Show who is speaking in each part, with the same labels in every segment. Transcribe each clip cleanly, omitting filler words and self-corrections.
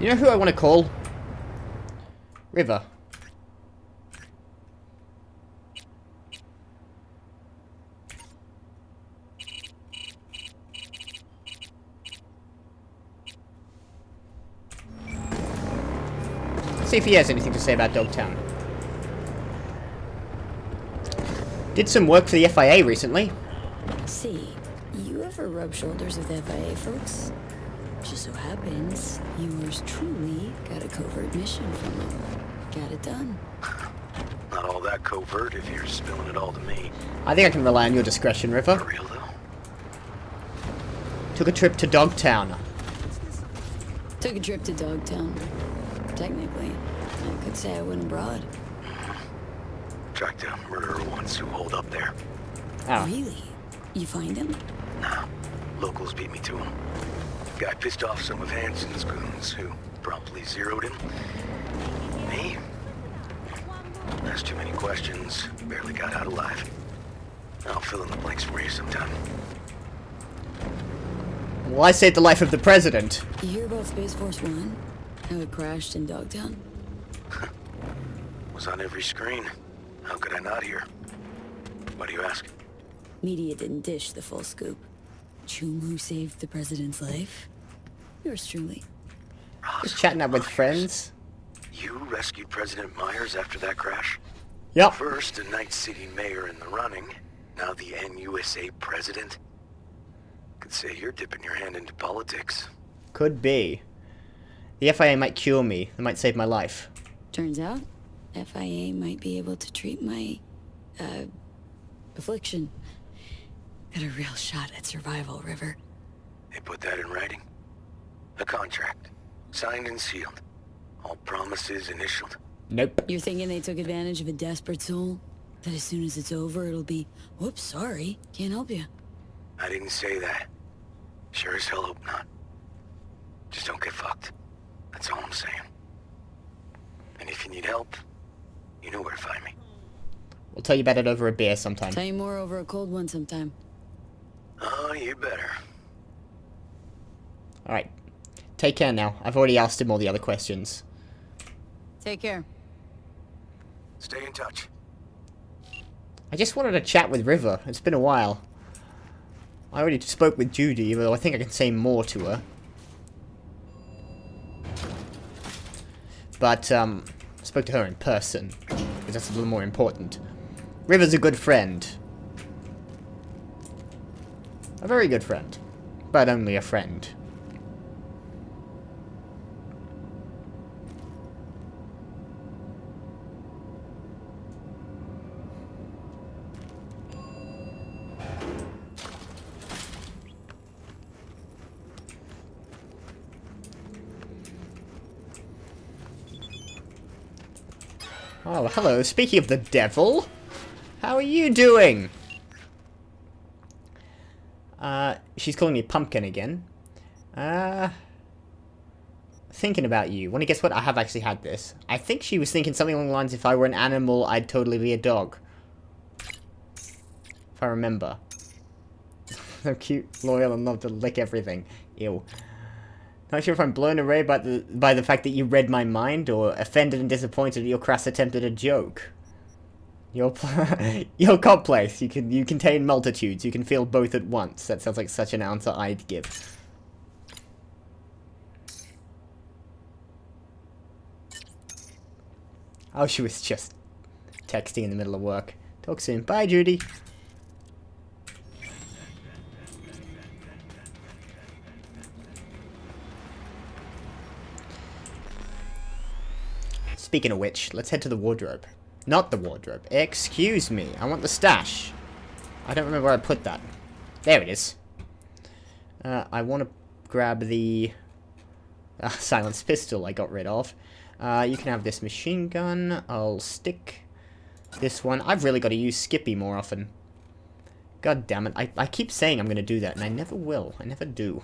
Speaker 1: You know who I want to call? River. See if he has anything to say about Dogtown. Did some work for the FIA recently.
Speaker 2: See, you ever rub shoulders with FIA folks? Just so happens, yours truly got a covert mission from them. Got it done.
Speaker 3: Not all that covert if you're spilling it all to me.
Speaker 1: I think I can rely on your discretion, River.
Speaker 3: For real, though?
Speaker 1: Took a trip to Dogtown.
Speaker 2: Took a trip to Dogtown. Technically, I could say I went abroad.
Speaker 3: Tracked down murderer once who holed up there.
Speaker 1: Oh.
Speaker 2: Really? You find him?
Speaker 3: Nah, locals beat me to him. Guy pissed off some of Hansen's goons who promptly zeroed him. Me? Asked too many questions, barely got out alive. I'll fill in the blanks for you sometime.
Speaker 1: Well, I saved the life of the president.
Speaker 2: You hear about Space Force One? How it crashed in Dogtown?
Speaker 3: Was on every screen. How could I not hear? Why do you ask?
Speaker 2: Media didn't dish the full scoop. Chumu saved the president's life. Yours truly.
Speaker 1: Just chatting up with friends.
Speaker 3: You rescued President Myers after that crash?
Speaker 1: Yep.
Speaker 3: First, a Night City mayor in the running. Now the NUSA president. Could say you're dipping your hand into politics.
Speaker 1: Could be. The FIA might cure me. They might save my life.
Speaker 2: Turns out, FIA might be able to treat my, affliction. Got a real shot at survival, River.
Speaker 3: They put that in writing. A contract. Signed and sealed. All promises initialed.
Speaker 1: Nope.
Speaker 2: You're thinking they took advantage of a desperate soul? That as soon as it's over, it'll be, whoops, sorry, can't help you.
Speaker 3: I didn't say that. Sure as hell hope not. Just don't get fucked. That's all I'm saying. And if you need help, you know where to find me.
Speaker 1: We'll tell you about it over a beer sometime.
Speaker 2: Tell you more over a cold one sometime.
Speaker 3: Oh, you better.
Speaker 1: Alright. Take care now. I've already asked him all the other questions.
Speaker 2: Take care.
Speaker 3: Stay in touch.
Speaker 1: I just wanted to chat with River. It's been a while. I already spoke with Judy, though I think I can say more to her. But, spoke to her in person, because that's a little more important. River's a good friend. A very good friend. But only a friend. Oh, hello. Speaking of the devil, how are you doing? She's calling me Pumpkin again. Thinking about you. Wanna guess what? I have actually had this. I think she was thinking something along the lines, if I were an animal, I'd totally be a dog. If I remember. So cute, loyal, and love to lick everything. Ew. Not sure if I'm blown away by the fact that you read my mind, or offended and disappointed at your crass attempt at a joke. Your complex. You contain multitudes. You can feel both at once. That sounds like such an answer I'd give. Oh, she was just texting in the middle of work. Talk soon. Bye, Judy. Speaking of which, let's head to the wardrobe. Not the wardrobe. Excuse me. I want the stash. I don't remember where I put that. There it is. I want to grab the silenced pistol I got rid of. You can have this machine gun. I'll stick this one. I've really got to use Skippy more often. God damn it. I keep saying I'm going to do that, and I never will. I never do.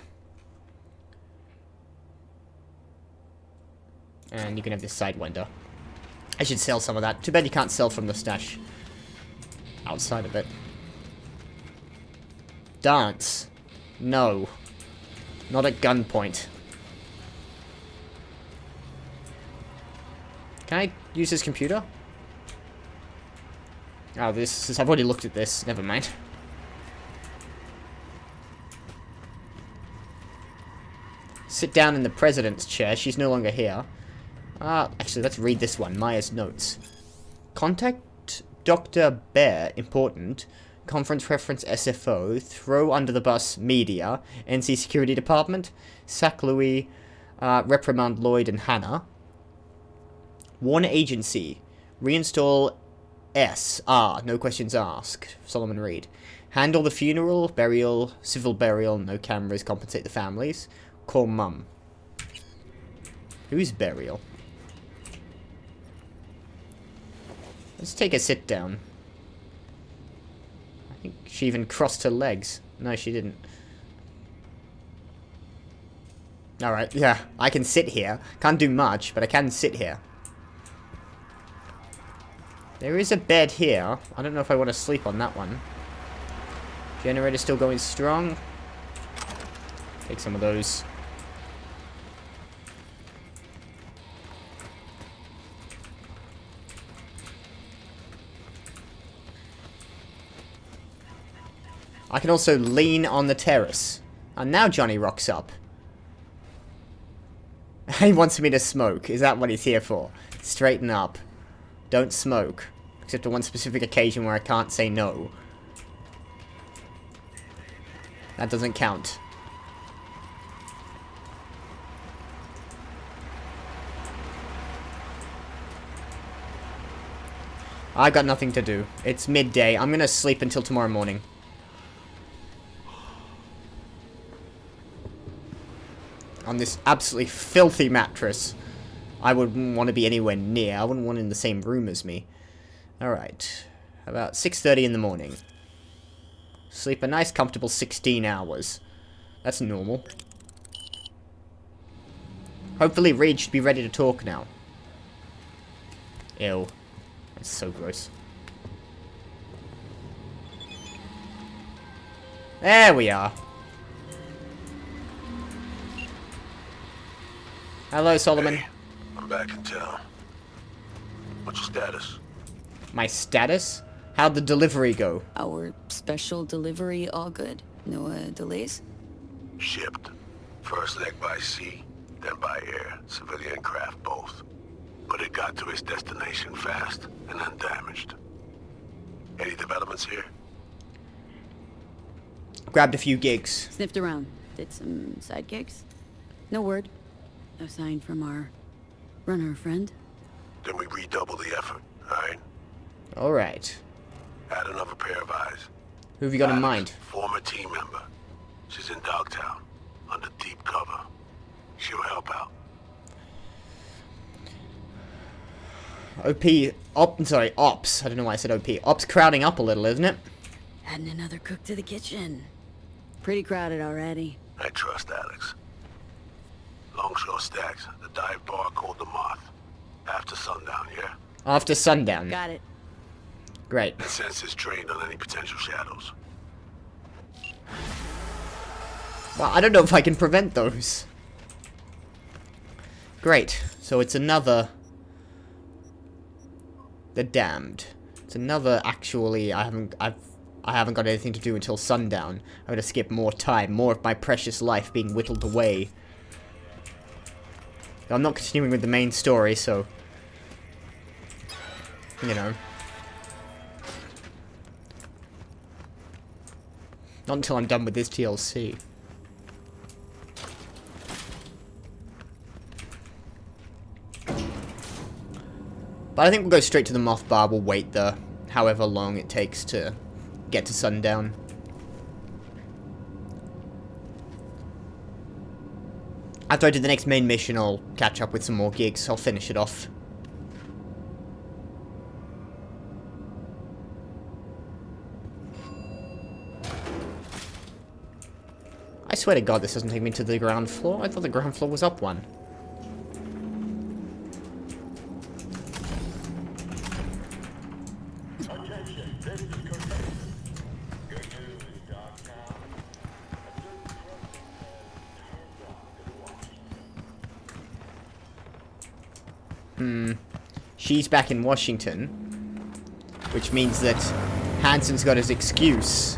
Speaker 1: And you can have this Sidewinder. I should sell some of that. Too bad you can't sell from the stash outside of it. Dance. No. Not at gunpoint. Can I use his computer? Oh, this is... I've already looked at this. Never mind. Sit down in the president's chair. She's no longer here. Actually, let's read this one. Maya's notes. Contact Dr. Bear. Important. Conference reference SFO. Throw under the bus media. NC Security Department. Sack Louis. Reprimand Lloyd and Hannah. Warn agency. Reinstall S.R. No questions asked. Solomon Reed. Handle the funeral, burial, civil burial, no cameras, compensate the families. Call mum. Whose burial? Let's take a sit down. I think she even crossed her legs. No, she didn't. Alright, yeah, I can sit here. Can't do much, but I can sit here. There is a bed here. I don't know if I want to sleep on that one. Generator still going strong. Take some of those. I can also lean on the terrace. And now Johnny rocks up. He wants me to smoke. Is that what he's here for? Straighten up. Don't smoke. Except on one specific occasion where I can't say no. That doesn't count. I've got nothing to do. It's midday. I'm gonna sleep until tomorrow morning. On this absolutely filthy mattress. I wouldn't want to be anywhere near. I wouldn't want in the same room as me. Alright. About 6:30 in the morning. Sleep a nice comfortable 16 hours. That's normal. Hopefully Reed should be ready to talk now. Ew. That's so gross. There we are. Hello, Solomon.
Speaker 4: Hey, I'm back in town. What's your status?
Speaker 1: My status? How'd the delivery go?
Speaker 2: Our special delivery all good? No delays?
Speaker 4: Shipped. First leg by sea, then by air. Civilian craft both. But it got to its destination fast and undamaged. Any developments here?
Speaker 1: Grabbed a few gigs.
Speaker 2: Sniffed around. Did some side gigs. No word. No sign from our runner friend.
Speaker 4: Then we redouble the effort, alright?
Speaker 1: Alright.
Speaker 4: Add another pair of eyes.
Speaker 1: Who have you got in
Speaker 4: Alex,
Speaker 1: mind?
Speaker 4: Former team member. She's in Dogtown, under deep cover. She'll help out.
Speaker 1: Ops. I don't know why I said OP. Ops crowding up a little, isn't it?
Speaker 2: Adding another cook to the kitchen. Pretty crowded already.
Speaker 4: I trust Alex. Longshore stacks, the dive bar called the Moth. After sundown, yeah?
Speaker 1: After sundown.
Speaker 2: Got it.
Speaker 1: Great.
Speaker 4: And senses trained on any potential shadows.
Speaker 1: Well, I don't know if I can prevent those. Great. So it's another... The Damned. It's another, actually, I haven't got anything to do until sundown. I'm gonna skip more time, more of my precious life being whittled away. I'm not continuing with the main story, so... You know. Not until I'm done with this TLC. But I think we'll go straight to the Moth Bar. We'll wait the however long it takes to get to sundown. After I do the next main mission, I'll catch up with some more gigs. I'll finish it off. I swear to God this doesn't take me to the ground floor. I thought the ground floor was up one. She's back in Washington. Which means that Hansen's got his excuse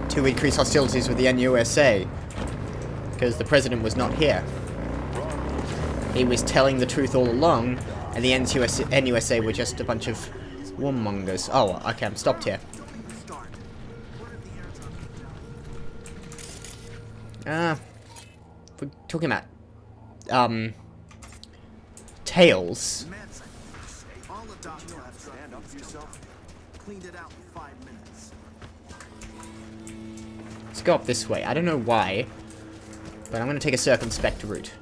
Speaker 1: to increase hostilities with the NUSA. Because the president was not here. He was telling the truth all along, and the NUSA were just a bunch of warmongers. Oh, okay, I'm stopped here. We're talking about, tails. Let's go up this way. I don't know why, but I'm going to take a circumspect route.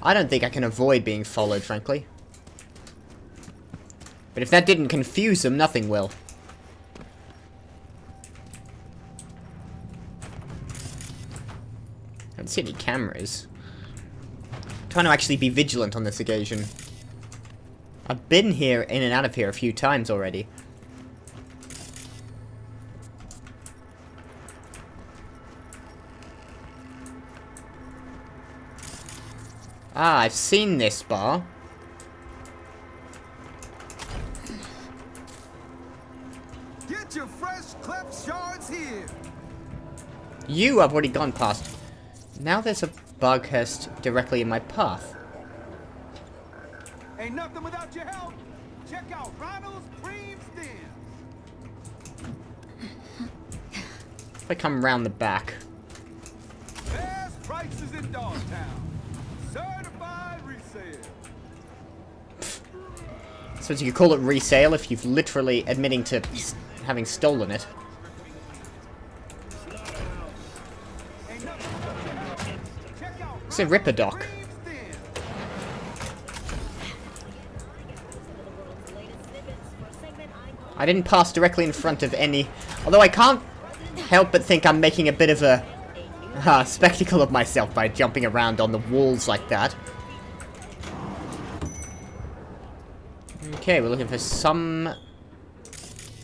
Speaker 1: I don't think I can avoid being followed, frankly. But if that didn't confuse them, nothing will. I don't see any cameras. I'm trying to actually be vigilant on this occasion. I've been here, in and out of here a few times already. Ah, I've seen this bar.
Speaker 5: Get your fresh clip shards here.
Speaker 1: You have already gone past. Now there's a Bughurst directly in my path.
Speaker 5: Ain't nothing without your help. Check out Ronald's Cream Stems.
Speaker 1: If I come round the back.
Speaker 5: Best prices in Dogtown. Certified resale.
Speaker 1: So you could call it resale if you've literally admitting to having stolen it. It's a Ripper Doc. I didn't pass directly in front of any... Although I can't help but think I'm making a bit of a spectacle of myself by jumping around on the walls like that. Okay, we're looking for some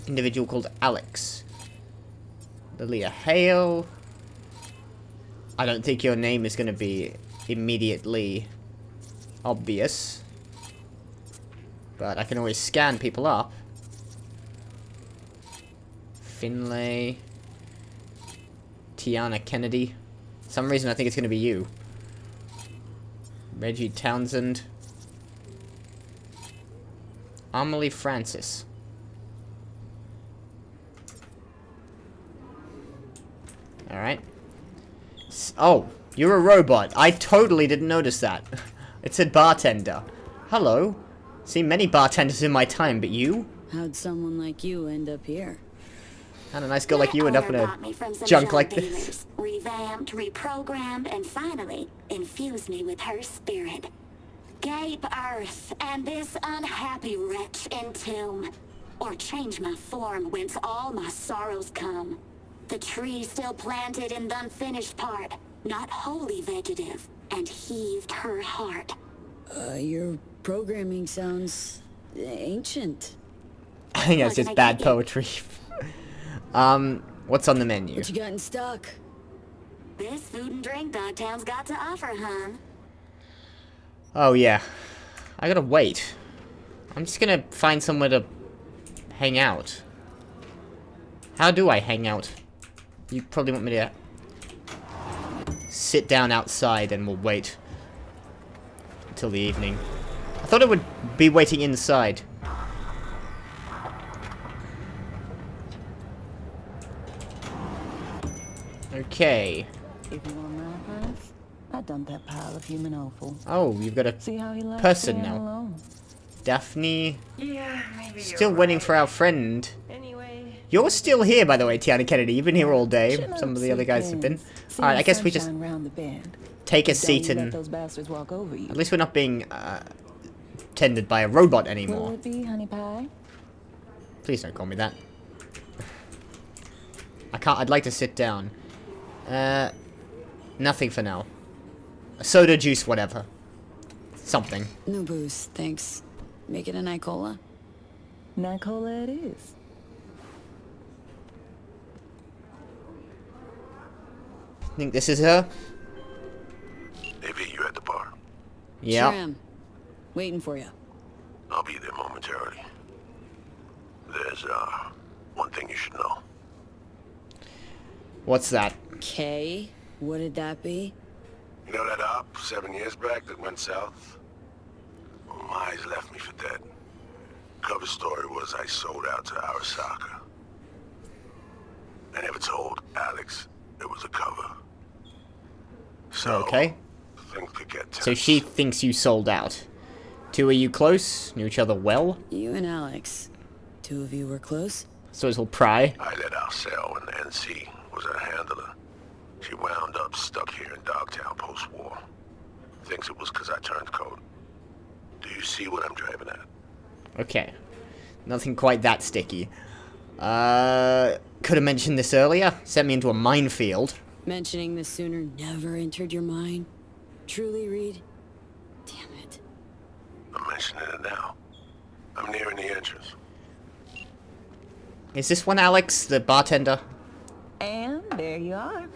Speaker 1: individual called Alex. Lilia Hale. I don't think your name is going to be immediately obvious. But I can always scan people up. Finlay. Tiana Kennedy. For some reason I think it's going to be you. Reggie Townsend. Amelie Francis. Alright. Oh, you're a robot. I totally didn't notice that. It said bartender. Hello. Seen many bartenders in my time, but you?
Speaker 2: How'd someone like you end up here?
Speaker 1: How'd a nice girl like you end up in a junk like this?
Speaker 6: Revamped, reprogrammed, and finally infused me with her spirit. Gape Earth and this unhappy wretch entomb, or change my form whence all my sorrows come. The tree still planted in the unfinished part, not wholly vegetative, and heaved her heart.
Speaker 2: Your programming sounds ancient.
Speaker 1: I think that's just bad poetry. What's on the menu?
Speaker 2: What you got in stock?
Speaker 6: This food and drink Dogtown's got to offer, hun.
Speaker 1: Oh, yeah. I gotta wait. I'm just gonna find somewhere to hang out. How do I hang out? You probably want me to sit down outside and we'll wait until the evening. I thought it would be waiting inside. Okay.
Speaker 7: If you want my advice, I dumped that pile of human offal.
Speaker 1: Oh, you've got a
Speaker 7: See how he likes
Speaker 1: person
Speaker 7: staying
Speaker 1: now.
Speaker 7: alone.
Speaker 1: Daphne.
Speaker 8: Yeah, maybe
Speaker 1: Still waiting for our friend.
Speaker 8: Anyway.
Speaker 1: You're still here, by the way, Tiana Kennedy. You've been here all day.
Speaker 7: Chin
Speaker 1: Some
Speaker 7: up,
Speaker 1: of the other guys have been.
Speaker 7: see
Speaker 1: Alright,
Speaker 7: the
Speaker 1: I guess we just
Speaker 7: sunshine round the bend.
Speaker 1: take a
Speaker 7: Don't
Speaker 1: seat
Speaker 7: you let
Speaker 1: and...
Speaker 7: those bastards walk over you.
Speaker 1: At least we're not being tended by a robot
Speaker 7: Will
Speaker 1: anymore.
Speaker 7: it be honey pie?
Speaker 1: Please don't call me that. I can't. I'd like to sit down. Nothing for now. A soda, juice, whatever. something.
Speaker 2: No booze, thanks. Make it a Nicola.
Speaker 7: Nicola it is.
Speaker 1: Think this is her?
Speaker 4: Maybe you at the bar.
Speaker 1: Yeah.
Speaker 2: Sure am. Waiting for you.
Speaker 4: I'll be there momentarily. There's, one thing you should know.
Speaker 1: What's that?
Speaker 2: Okay, what did that be?
Speaker 4: You know that op 7 years back that went south? Well, my eyes left me for dead. Cover story was I sold out to Arasaka. I never told Alex it was a cover. So,
Speaker 1: Okay.
Speaker 4: things could get tense.
Speaker 1: So she thinks you sold out. Two of you close? Knew each other well?
Speaker 2: You and Alex. Two of you were close?
Speaker 1: So is will pry.
Speaker 4: I let out Sal when the NC was her handler. She wound up stuck here in Dogtown post-war. Thinks it was because I turned code. Do you see what I'm driving at?
Speaker 1: Okay. Nothing quite that sticky. Could have mentioned this earlier. Sent me into a minefield.
Speaker 2: Mentioning this sooner never entered your mind? Truly, Reed? Damn it.
Speaker 4: I'm mentioning it now. I'm nearing the entrance.
Speaker 1: Is this one Alex, the bartender?
Speaker 7: And there you are.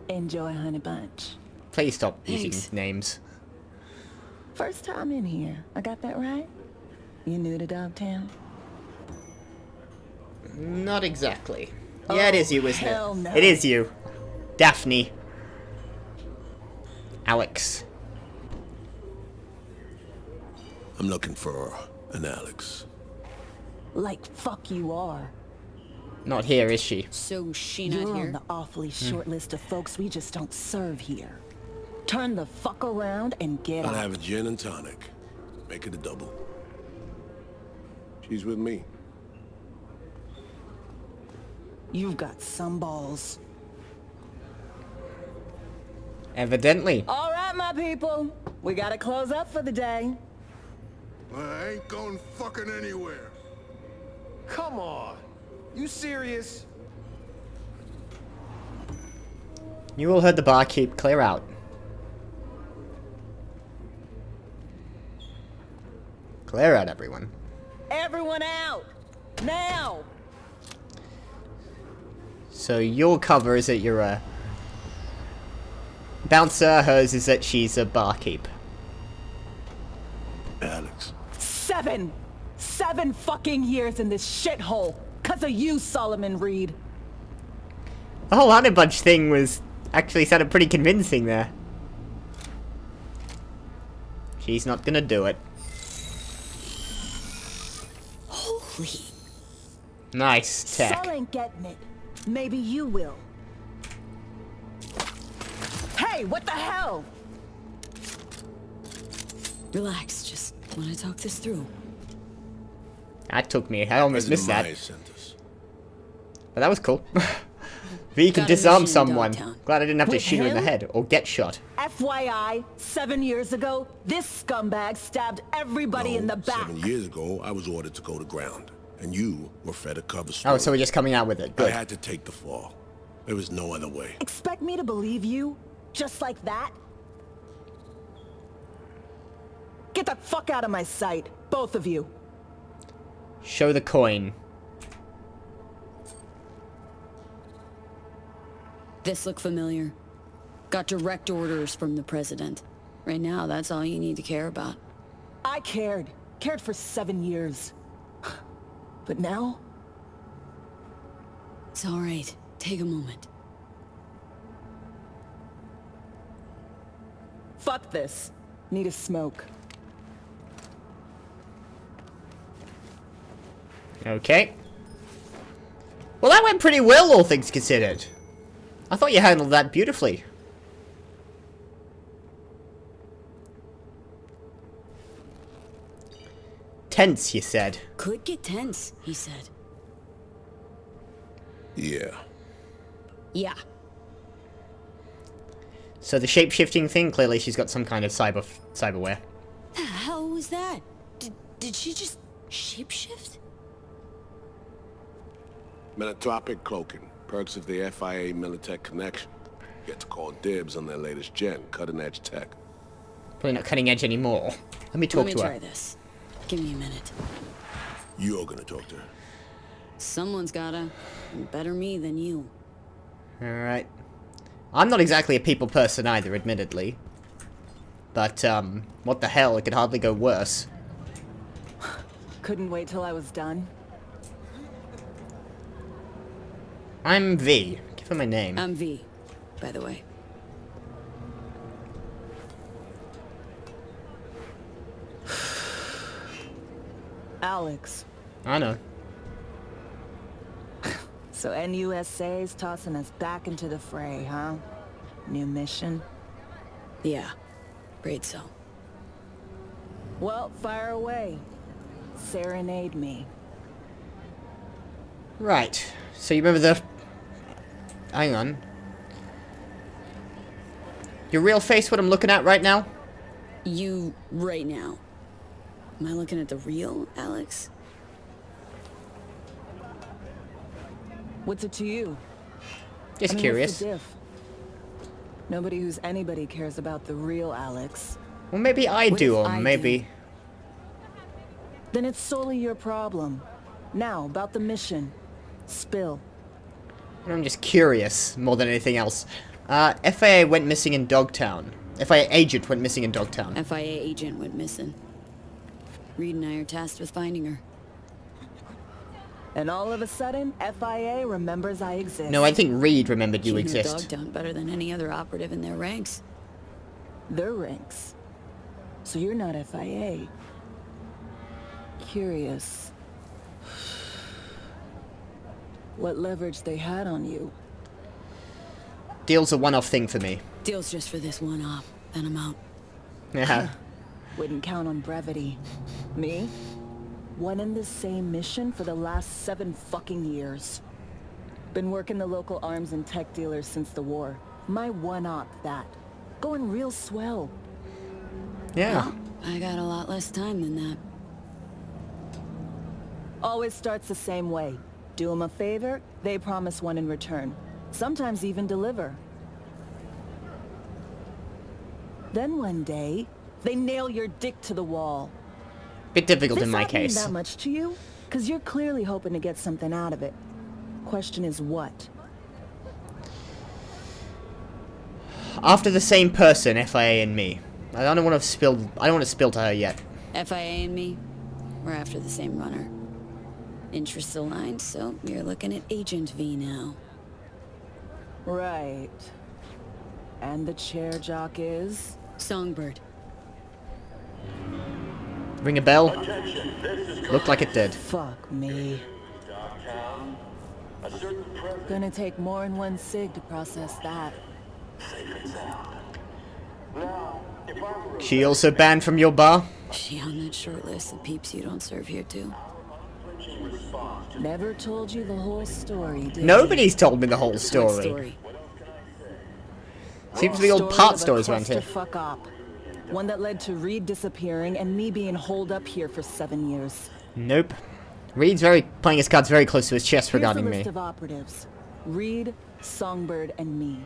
Speaker 7: Enjoy, honey bunch.
Speaker 1: Please stop
Speaker 2: Thanks.
Speaker 1: using names.
Speaker 7: First time in here. I got that right? You new to Dogtown?
Speaker 1: Not exactly. Yeah, it is you, isn't
Speaker 7: hell
Speaker 1: it?
Speaker 7: no.
Speaker 1: It is you. Daphne. Alex.
Speaker 4: I'm looking for an Alex.
Speaker 7: Like fuck you are.
Speaker 1: Not here, is she?
Speaker 2: So she
Speaker 7: You're
Speaker 2: not
Speaker 7: on
Speaker 2: here?
Speaker 7: the awfully short list of folks we just don't serve here. Turn the fuck around and get
Speaker 4: I'll
Speaker 7: out.
Speaker 4: have a gin and tonic. Make it a double. She's with me.
Speaker 7: You've got some balls.
Speaker 1: Evidently.
Speaker 7: All right, my people. We gotta close up for the day.
Speaker 5: I ain't going fucking anywhere.
Speaker 8: Come on. You serious?
Speaker 1: You all heard the barkeep. Clear out. Clear out, everyone.
Speaker 7: Everyone out! Now!
Speaker 1: So your cover is that you're a bouncer, hers is that she's a barkeep.
Speaker 4: Alex.
Speaker 7: 7 fucking years in this shithole. 'Cause of you, Solomon Reed.
Speaker 1: The whole Honey Bunch thing was actually sounded pretty convincing there. She's not gonna do it.
Speaker 2: Holy.
Speaker 1: Nice tech.
Speaker 7: Sol ain't getting it. Maybe you will. Hey, what the hell?
Speaker 2: Relax, just want to talk this through.
Speaker 1: That took me. I almost missed that.
Speaker 4: Sent us.
Speaker 1: But that was cool. V can
Speaker 2: Got a
Speaker 1: disarm
Speaker 2: mission in
Speaker 1: someone.
Speaker 2: Dogtown.
Speaker 1: Glad I didn't have to
Speaker 7: With
Speaker 1: shoot her in the
Speaker 7: him?
Speaker 1: head or get shot.
Speaker 7: FYI, 7 years ago, this scumbag stabbed everybody in the back.
Speaker 4: 7 years ago, I was ordered to go to ground, and you were fed a cover story.
Speaker 1: Oh, so we're just coming out with it.
Speaker 4: I
Speaker 1: Good.
Speaker 4: had to take the fall. There was no other way.
Speaker 7: Expect me to believe you? Just like that? Get the fuck out of my sight, both of you.
Speaker 1: Show the coin.
Speaker 2: This look familiar. Got direct orders from the president. Right now, that's all you need to care about.
Speaker 7: I cared. Cared for 7 years. But now?
Speaker 2: It's all right. Take a moment.
Speaker 7: Fuck this. Need a smoke.
Speaker 1: Okay. Well, that went pretty well, all things considered. I thought you handled that beautifully. Tense, you said.
Speaker 2: Could get tense, he said.
Speaker 4: Yeah.
Speaker 2: Yeah.
Speaker 1: So the shape-shifting thing, clearly she's got some kind of cyberware.
Speaker 2: The hell was that? Did she just shapeshift?
Speaker 4: Metatropic cloaking. Perks of the FIA Militech connection. Get to call dibs on their latest gen, cutting-edge tech.
Speaker 1: Probably not cutting edge anymore. Let me talk to her.
Speaker 2: Try this. Give me a minute.
Speaker 4: You're gonna talk to her.
Speaker 2: Someone's gotta. And better me than you.
Speaker 1: Alright. I'm not exactly a people person either, admittedly. But, what the hell, it could hardly go worse.
Speaker 7: Couldn't wait till I was done.
Speaker 1: I'm V. Give her my name.
Speaker 2: I'm V, by the way.
Speaker 7: Alex.
Speaker 1: I know.
Speaker 7: So NUSA's tossing us back into the fray, huh? New mission?
Speaker 2: Yeah. Great so.
Speaker 7: Well, fire away. Serenade me.
Speaker 1: Right. So you remember the... Hang on. Your real face, what I'm looking at right now?
Speaker 2: You right now. Am I looking at the real Alex?
Speaker 7: What's it to you?
Speaker 1: Just
Speaker 7: I mean,
Speaker 1: curious.
Speaker 7: what's the diff? Nobody who's anybody cares about the real Alex.
Speaker 1: Well, maybe I
Speaker 2: What
Speaker 1: do,
Speaker 2: if
Speaker 1: or
Speaker 2: I
Speaker 1: maybe...
Speaker 7: Then it's solely your problem. Now, about the mission. Spill.
Speaker 1: I'm just curious, more than anything else. FIA went missing in Dogtown. FIA agent went missing in Dogtown.
Speaker 2: FIA agent went missing. Reed and I are tasked with finding her.
Speaker 7: And all of a sudden, FIA remembers I exist.
Speaker 1: No, I think Reed remembered you
Speaker 2: She
Speaker 1: exist.
Speaker 2: knew Dogtown better than any other operative in their ranks.
Speaker 7: Their ranks. So you're not FIA. Curious. What leverage they had on you.
Speaker 1: Deal's a one-off thing for me.
Speaker 2: Deal's just for this one op, then I'm out.
Speaker 1: Yeah.
Speaker 7: Wouldn't count on brevity. Me? One in the same mission for the last 7 fucking years. Been working the local arms and tech dealers since the war. My one-op, that. Going real swell.
Speaker 1: Yeah.
Speaker 2: I got a lot less time than that.
Speaker 7: Always starts the same way. Do them a favor, they promise one in return. Sometimes even deliver. Then one day, they nail your dick to the wall.
Speaker 1: Bit difficult in my
Speaker 7: This not mean
Speaker 1: case.
Speaker 7: that much to you? Because you're clearly hoping to get something out of it. Question is what?
Speaker 1: After the same person, FIA and me. I don't want to spill. I don't want to spill to her yet.
Speaker 2: FIA and me, we're after the same runner. Interests aligned, so you're looking at Agent V now.
Speaker 7: Right. And the chair jock is?
Speaker 2: Songbird.
Speaker 1: Ring a bell? Looked like it did.
Speaker 7: Fuck me. Gonna take more than one sig to process that.
Speaker 1: She also banned from your bar?
Speaker 2: She on that short list of peeps you don't serve here too?
Speaker 7: Never told you the whole story, did
Speaker 1: Nobody's told me the whole
Speaker 2: What
Speaker 1: story.
Speaker 2: story?
Speaker 1: Seems to be all part stories around here.
Speaker 7: Fuck up. One that led to Reed disappearing and me being holed up here for 7 years.
Speaker 1: Nope. Reed's playing his cards very close to his chest regarding
Speaker 7: Here's a
Speaker 1: me.
Speaker 7: list of operatives. Reed, Songbird, and me.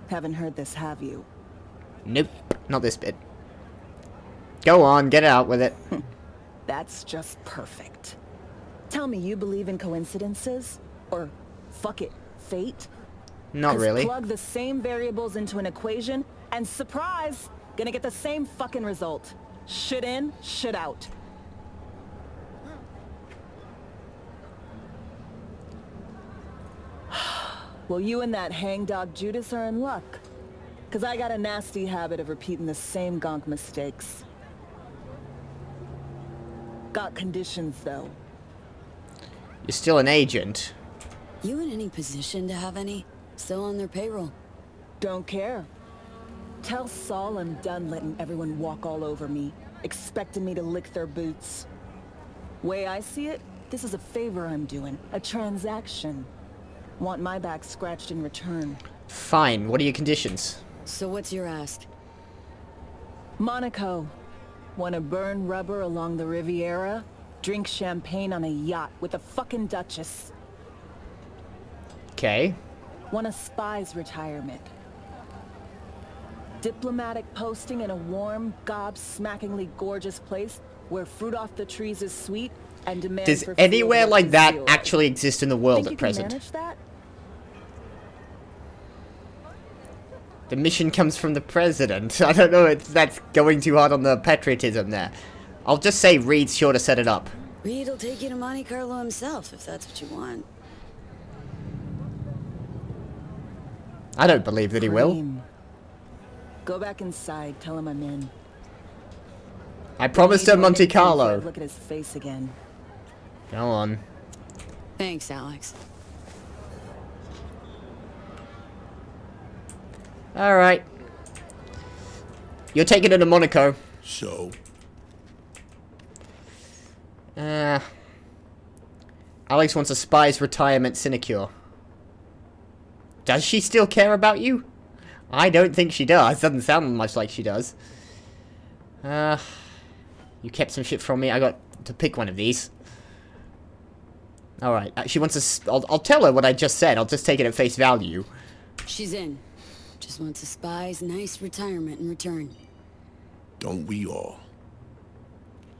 Speaker 7: Haven't heard this, have you?
Speaker 1: Nope. Not this bit. Go on, get out with it.
Speaker 7: That's just perfect. Tell me you believe in coincidences? Or, fuck it, fate?
Speaker 1: Not
Speaker 7: 'Cause
Speaker 1: really.
Speaker 7: plug the same variables into an equation, and surprise! Gonna get the same fucking result. Shit in, shit out. Well, you and that hangdog Judas are in luck. 'Cause I got a nasty habit of repeating the same gonk mistakes. Got conditions, though.
Speaker 1: You're still an agent.
Speaker 2: You in any position to have any? Still on their payroll?
Speaker 7: Don't care. Tell Saul I'm done letting everyone walk all over me, expecting me to lick their boots. Way I see it, this is a favor I'm doing, a transaction. Want my back scratched in return.
Speaker 1: Fine, what are your conditions?
Speaker 2: So what's your ask?
Speaker 7: Monaco. Wanna burn rubber along the Riviera? Drink champagne on a yacht with a fucking duchess?
Speaker 1: Okay.
Speaker 7: Want a spy's retirement? Diplomatic posting in a warm, gobsmackingly gorgeous place where fruit off the trees is sweet and demand
Speaker 1: Does
Speaker 7: for
Speaker 1: anywhere
Speaker 7: field
Speaker 1: like
Speaker 7: work
Speaker 1: that
Speaker 7: is zero.
Speaker 1: actually exist in the world
Speaker 7: Think
Speaker 1: at
Speaker 7: you can
Speaker 1: present?
Speaker 7: manage that?
Speaker 1: The mission comes from the president. I don't know if that's going too hard on the patriotism there. I'll just say Reed's sure to set it up.
Speaker 2: Reed'll take you to Monte Carlo himself if that's what you want.
Speaker 1: I don't believe that he will.
Speaker 7: Cream. Go back inside. Tell him I'm in.
Speaker 1: I promised her Monte
Speaker 7: Before I
Speaker 1: Carlo.
Speaker 7: look at his face again.
Speaker 1: Go on.
Speaker 2: Thanks, Alex.
Speaker 1: Alright. You're taking her to Monaco.
Speaker 4: So,
Speaker 1: Alex wants a spy's retirement sinecure. Does she still care about you? I don't think she does. Doesn't sound much like she does. You kept some shit from me. I got to pick one of these. Alright. She wants a... I'll tell her what I just said. I'll just take it at face value.
Speaker 2: She's in. Just wants a spy's nice retirement in return.
Speaker 4: don't we all?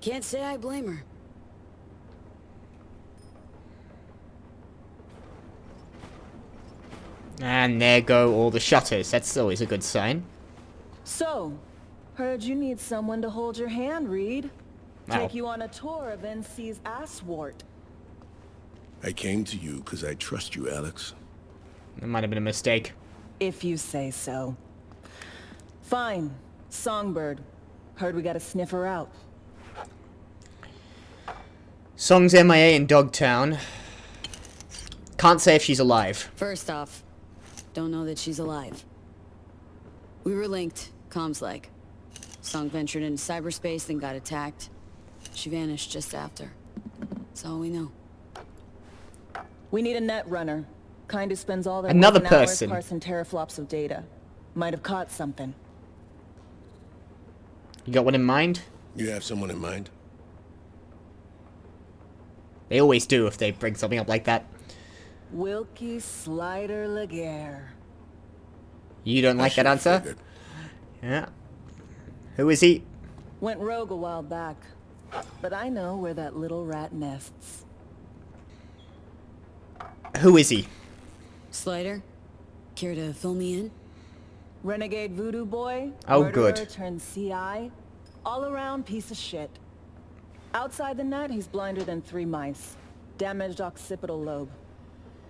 Speaker 2: Can't say I blame her.
Speaker 1: And there go all the shutters. That's always a good sign.
Speaker 7: So, heard you need someone to hold your hand, Reed.
Speaker 1: Wow.
Speaker 7: Take you on a tour of NC's asswart.
Speaker 4: I came to you because I trust you, Alex.
Speaker 1: That might have been a mistake.
Speaker 7: If you say so. Fine. Songbird. Heard we got to sniff her out.
Speaker 1: Song's MIA in Dogtown. Can't say if she's alive.
Speaker 2: First off, don't know that she's alive. We were linked, comms like. Song ventured into cyberspace, then got attacked. She vanished just after. That's all we know.
Speaker 7: We need a net runner. Kind of spends all their
Speaker 1: Another
Speaker 7: waking hours
Speaker 1: person.
Speaker 7: parsing teraflops of data. Might have caught something.
Speaker 1: You got one in mind?
Speaker 4: You have someone in mind?
Speaker 1: They always do if they bring something up like that.
Speaker 7: Wilkie Slider Laguerre.
Speaker 1: You don't like that
Speaker 4: I
Speaker 1: answer?
Speaker 4: figured.
Speaker 1: Yeah. Who is he?
Speaker 7: Went rogue a while back. But I know where that little rat nests.
Speaker 1: Who is he?
Speaker 2: Slider? Care to fill me in?
Speaker 7: Renegade voodoo boy.
Speaker 1: Oh,
Speaker 7: murderer
Speaker 1: good.
Speaker 7: Turned CI. All around piece of shit. Outside the net, he's blinder than 3 mice. Damaged occipital lobe.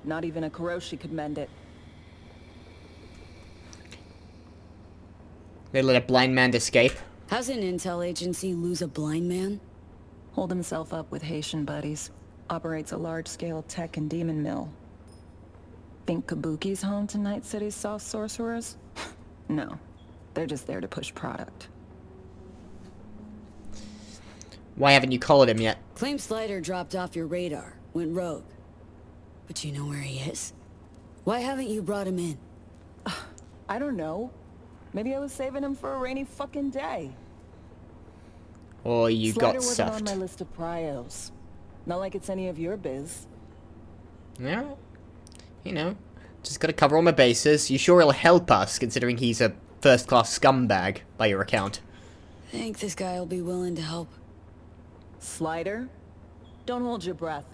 Speaker 7: Not even a Kuroshi could mend it.
Speaker 1: They let a blind man escape.
Speaker 2: How's an intel agency lose a blind man?
Speaker 7: Hold himself up with Haitian buddies. Operates a large-scale tech and demon mill. Think Kabuki's home to Night City's soft sorcerers? No. They're just there to push product.
Speaker 1: Why haven't you collared him yet?
Speaker 2: Claim Slider dropped off your radar, went rogue. But you know where he is? Why haven't you brought him in?
Speaker 7: I don't know. Maybe I was saving him for a rainy fucking day.
Speaker 1: Or you
Speaker 7: Slider
Speaker 1: got
Speaker 7: wasn't on
Speaker 1: stuffed.
Speaker 7: my list of prios. Not like it's any of your biz.
Speaker 1: Yeah. You know, just gotta cover all my bases. You sure he'll help us, considering he's a first-class scumbag, by your account.
Speaker 2: Think this guy will be willing to help?
Speaker 7: Slider? Don't hold your breath.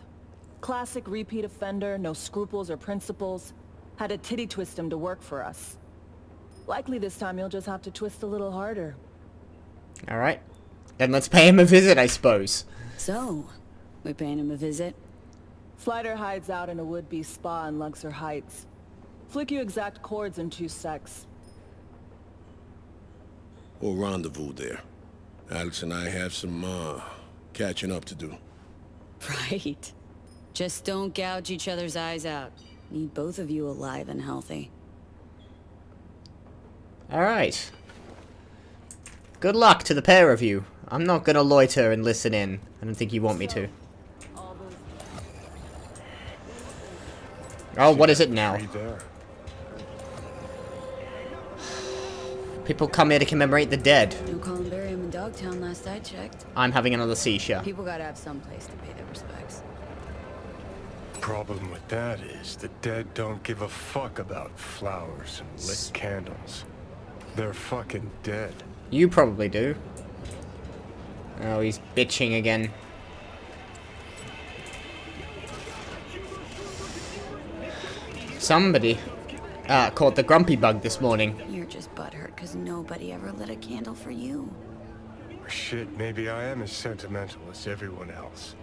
Speaker 7: Classic repeat offender, no scruples or principles. Had to titty twist him to work for us. Likely this time you'll just have to twist a little harder.
Speaker 1: Alright. Then let's pay him a visit, I suppose.
Speaker 2: So, we paying him a visit?
Speaker 7: Slider hides out in a would-be spa in Luxor Heights. Flick you exact chords in 2 secs.
Speaker 4: We'll rendezvous there. Alex and I have some, catching up to do.
Speaker 2: Right. Just don't gouge each other's eyes out. Need both of you alive and healthy.
Speaker 1: Alright. Good luck to the pair of you. I'm not gonna loiter and listen in. I don't think you want me to. Oh, what is it now? People come here to commemorate the dead.
Speaker 2: No columbarium in Dogtown last I checked.
Speaker 1: I'm having another seizure.
Speaker 2: People gotta have some place to pay their respects.
Speaker 9: Problem with that is the dead don't give a fuck about flowers and lit candles. They're fucking dead.
Speaker 1: You probably do. Oh, he's bitching again. Somebody caught the grumpy bug this morning.
Speaker 2: You're just butthurt because nobody ever lit a candle for you.
Speaker 9: Shit, maybe I am as sentimental as everyone else.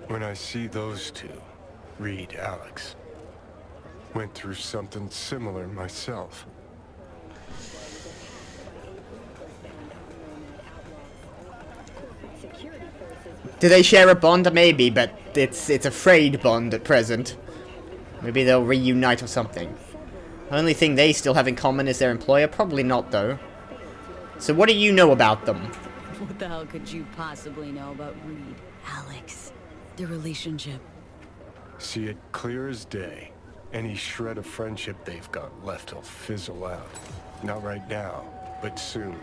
Speaker 9: When I see those two, Reed, Alex, went through something similar myself.
Speaker 1: Do they share a bond? Maybe, but it's a frayed bond at present. Maybe they'll reunite or something. Only thing they still have in common is their employer? Probably not, though. So what do you know about them?
Speaker 2: What the hell could you possibly know about Reed, Alex? Their relationship.
Speaker 9: See it clear as day. Any shred of friendship they've got left will fizzle out. Not right now, but soon.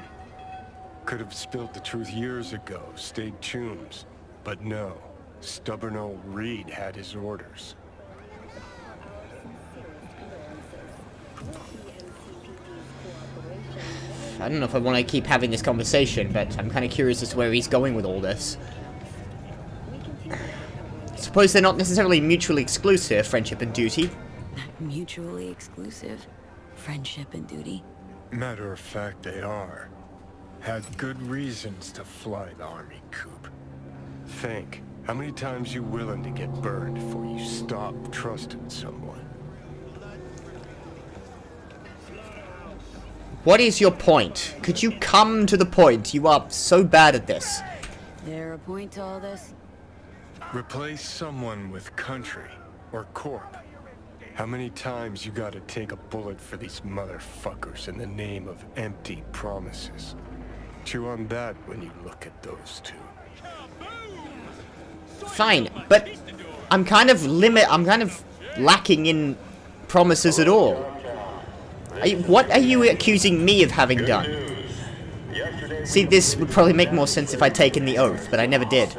Speaker 9: Could have spilled the truth years ago, stayed chums. But no, stubborn old Reed had his orders.
Speaker 1: I don't know if I want to keep having this conversation, but I'm kind of curious as to where he's going with all this. Suppose they're not necessarily mutually exclusive, friendship and duty.
Speaker 2: Mutually exclusive? Friendship and duty?
Speaker 9: Matter of fact, they are. Had good reasons to fly the army coup. Think, how many times you willing to get burned before you stop trusting someone?
Speaker 1: What is your point? Could you come to the point? You are so bad at this.
Speaker 2: There a point to all this?
Speaker 9: Replace someone with country or corp. How many times you gotta take a bullet for these motherfuckers in the name of empty promises? Chew on that when you look at those two.
Speaker 1: Fine, but I'm kind of lacking in promises at all. What are you accusing me of having done? See, this would probably make more sense if I'd taken the oath, but I never did.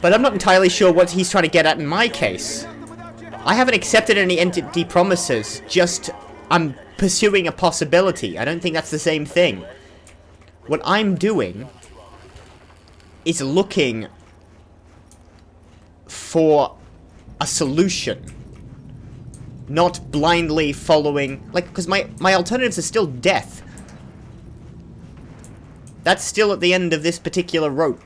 Speaker 1: But I'm not entirely sure what he's trying to get at in my case. I haven't accepted any empty promises, just I'm pursuing a possibility. I don't think that's the same thing. What I'm doing is looking for a solution. Not blindly following, like, because my alternatives are still death. That's still at the end of this particular rope.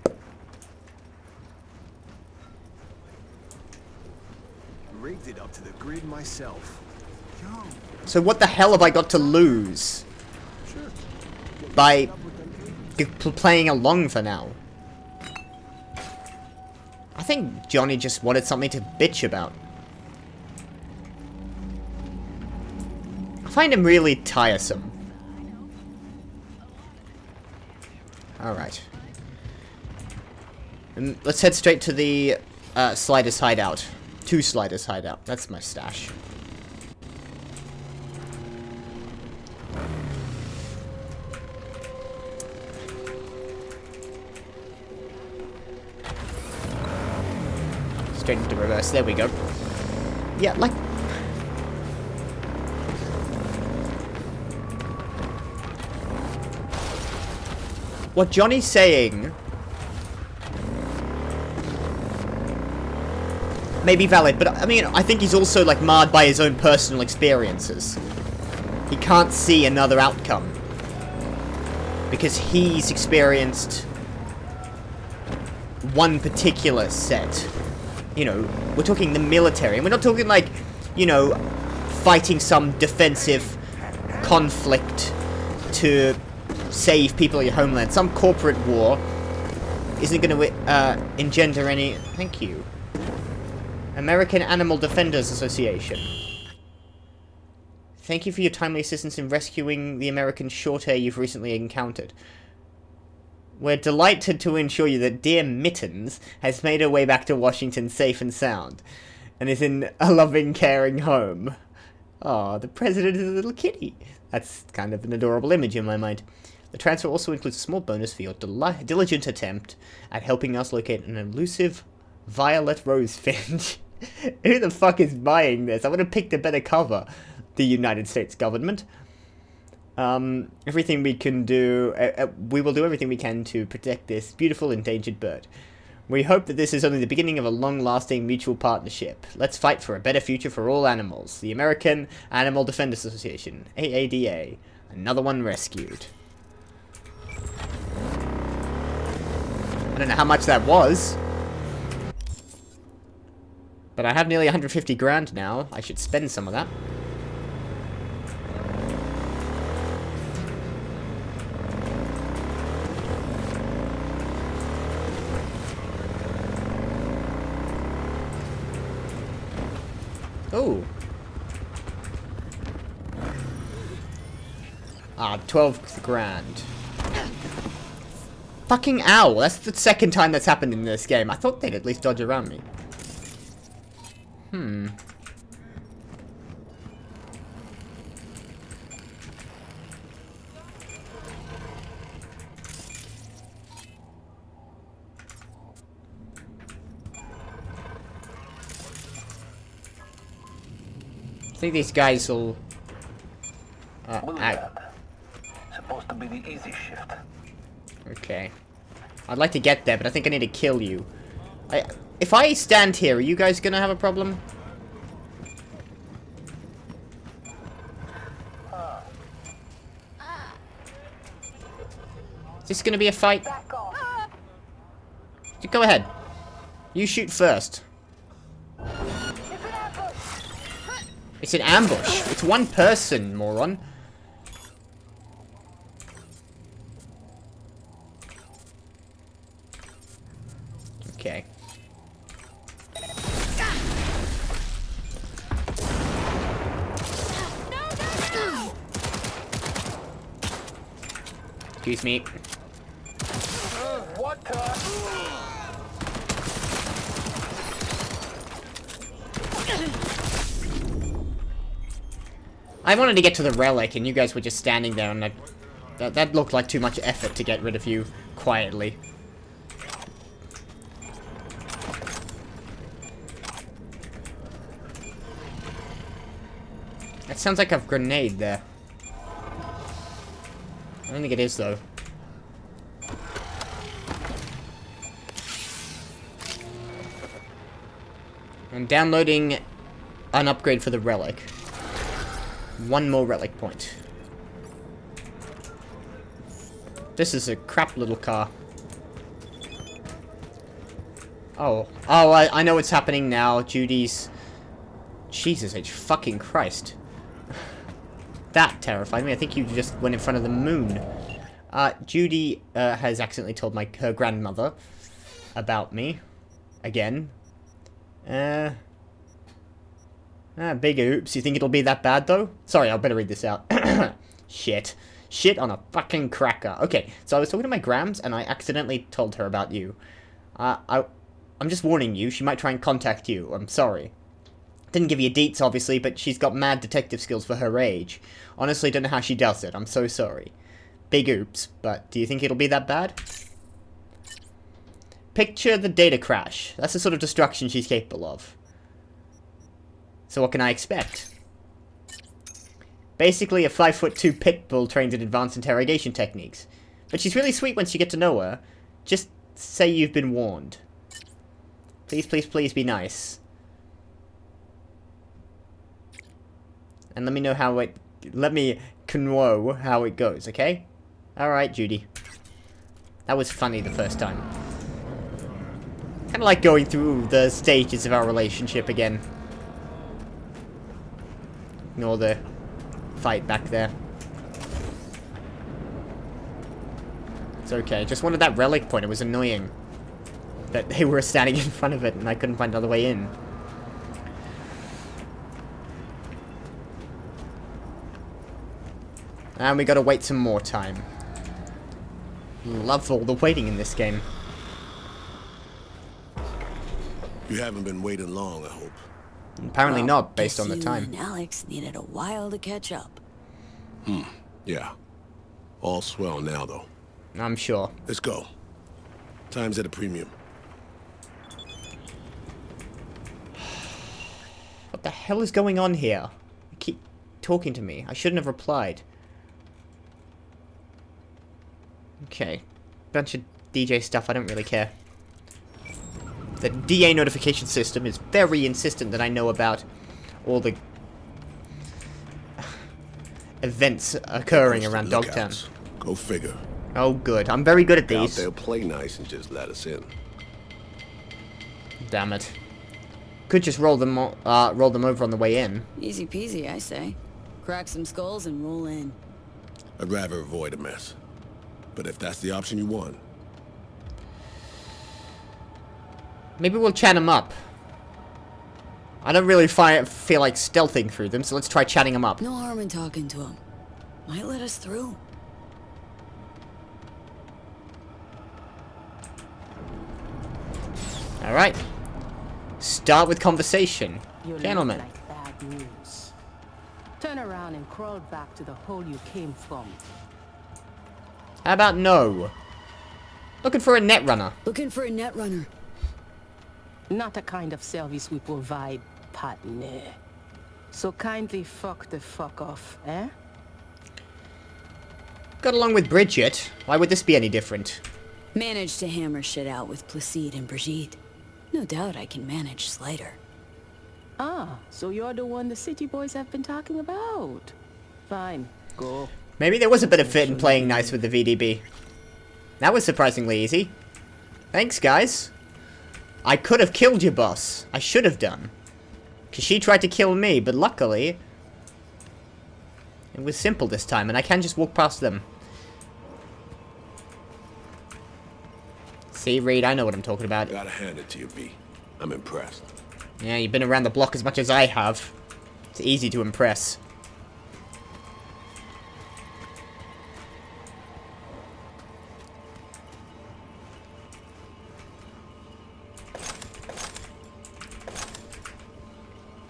Speaker 5: Rigged it up to the grid myself.
Speaker 1: So what the hell have I got to lose by playing along for now? I think Johnny just wanted something to bitch about. I find him really tiresome. Alright. Let's head straight to the Sliders hideout. 2 Sliders hideout. That's my stash. Straight into reverse. There we go. Yeah, like... what Johnny's saying may be valid, but I mean, I think he's also like marred by his own personal experiences. He can't see another outcome because he's experienced one particular set. You know, we're talking the military, and we're not talking like, you know, fighting some defensive conflict to save people in your homeland. Some corporate war isn't going to engender any... Thank you. American Animal Defenders Association. Thank you for your timely assistance in rescuing the American short hair you've recently encountered. We're delighted to ensure you that dear Mittens has made her way back to Washington safe and sound, and is in a loving, caring home. Aw, the president is a little kitty. That's kind of an adorable image in my mind. The transfer also includes a small bonus for your diligent attempt at helping us locate an elusive violet rose finch. Who the fuck is buying this? I would have picked a better cover. The United States government. Everything we can do... we will do everything we can to protect this beautiful endangered bird. We hope that this is only the beginning of a long-lasting mutual partnership. Let's fight for a better future for all animals. The American Animal Defenders Association, AADA. Another one rescued. I don't know how much that was. But I have nearly 150 grand now. I should spend some of that. Oh. 12 grand. Fucking owl. That's the second time that's happened in this game. I thought they'd at least dodge around me. I think these guys will...
Speaker 10: supposed to be the easy shift.
Speaker 1: Okay. I'd like to get there, but I think I need to kill you. If I stand here, are you guys gonna have a problem? Is this gonna be a fight? Go ahead. You shoot first. It's an ambush. It's one person, moron. Okay. Excuse me.
Speaker 10: What
Speaker 1: I wanted to get to the relic, and you guys were just standing there, and that looked like too much effort to get rid of you quietly. That sounds like a grenade there. I don't think it is, though. I'm downloading an upgrade for the relic. One more relic point. This is a crap little car. Oh, I know what's happening now. Judy's... Jesus H. fucking Christ. That terrified me. I think you just went in front of the moon. Judy has accidentally told her grandmother about me. Again. Big oops. You think it'll be that bad, though? Sorry, I better read this out. Shit. Shit on a fucking cracker. Okay, so I was talking to my grams, and I accidentally told her about you. I'm just warning you. She might try and contact you. I'm sorry. Didn't give you deets, obviously, but she's got mad detective skills for her age. Honestly, don't know how she does it. I'm so sorry. Big oops, but do you think it'll be that bad? Picture the data crash. That's the sort of destruction she's capable of. So what can I expect? Basically a 5'2" pit bull trained in advanced interrogation techniques. But she's really sweet once you get to know her. Just say you've been warned. Please, please, please be nice. And let me know how it... Let me know how it goes, okay? Alright, Judy. That was funny the first time. Kinda like going through the stages of our relationship again. Ignore the fight back there. It's okay. Just wanted that relic point. It was annoying that they were standing in front of it and I couldn't find another way in. And we gotta wait some more time. Love all the waiting in this game.
Speaker 4: You haven't been waiting long, I hope.
Speaker 1: Apparently not, based on the time.
Speaker 2: And Alex needed a while to catch up.
Speaker 4: Yeah. All swell now, though.
Speaker 1: I'm sure.
Speaker 4: Let's go. Time's at a premium.
Speaker 1: What the hell is going on here? You keep talking to me. I shouldn't have replied. Okay. Bunch of DJ stuff, I don't really care. The DA notification system is very insistent that I know about all the events occurring around Dogtown.
Speaker 4: Go figure.
Speaker 1: Oh, good. I'm very good at
Speaker 4: Out
Speaker 1: these.
Speaker 4: there, play nice and just let us in.
Speaker 1: Damn it. Could just roll them over on the way in.
Speaker 2: Easy peasy, I say. Crack some skulls and roll in.
Speaker 4: I'd rather avoid a mess. But if that's the option you want,
Speaker 1: Maybe we'll chat them up. I don't really feel like stealthing through them, so let's try chatting them up.
Speaker 2: No harm in talking to him. Might let us through.
Speaker 1: Alright. Start with conversation.
Speaker 11: You
Speaker 1: Gentlemen.
Speaker 11: look like bad news. Turn around and crawl back to the hole you came from.
Speaker 1: How about no? Looking for a netrunner.
Speaker 2: Looking for a netrunner.
Speaker 11: Not the kind of service we provide, partner. So kindly fuck the fuck off, eh?
Speaker 1: Got along with Bridget. Why would this be any different?
Speaker 2: Managed to hammer shit out with Placide and Brigitte. No doubt I can manage Slider.
Speaker 11: Ah, so you're the one the city boys have been talking about. Fine, go.
Speaker 1: Maybe there was a bit of fit in playing nice with the VDB. That was surprisingly easy. Thanks, guys. I could have killed your boss. I should have done. Because she tried to kill me, but luckily it was simple this time, and I can just walk past them. See, Reed, I know what I'm talking about.
Speaker 4: gotta hand it to you, B. I'm impressed.
Speaker 1: Yeah, you've been around the block as much as I have. It's easy to impress.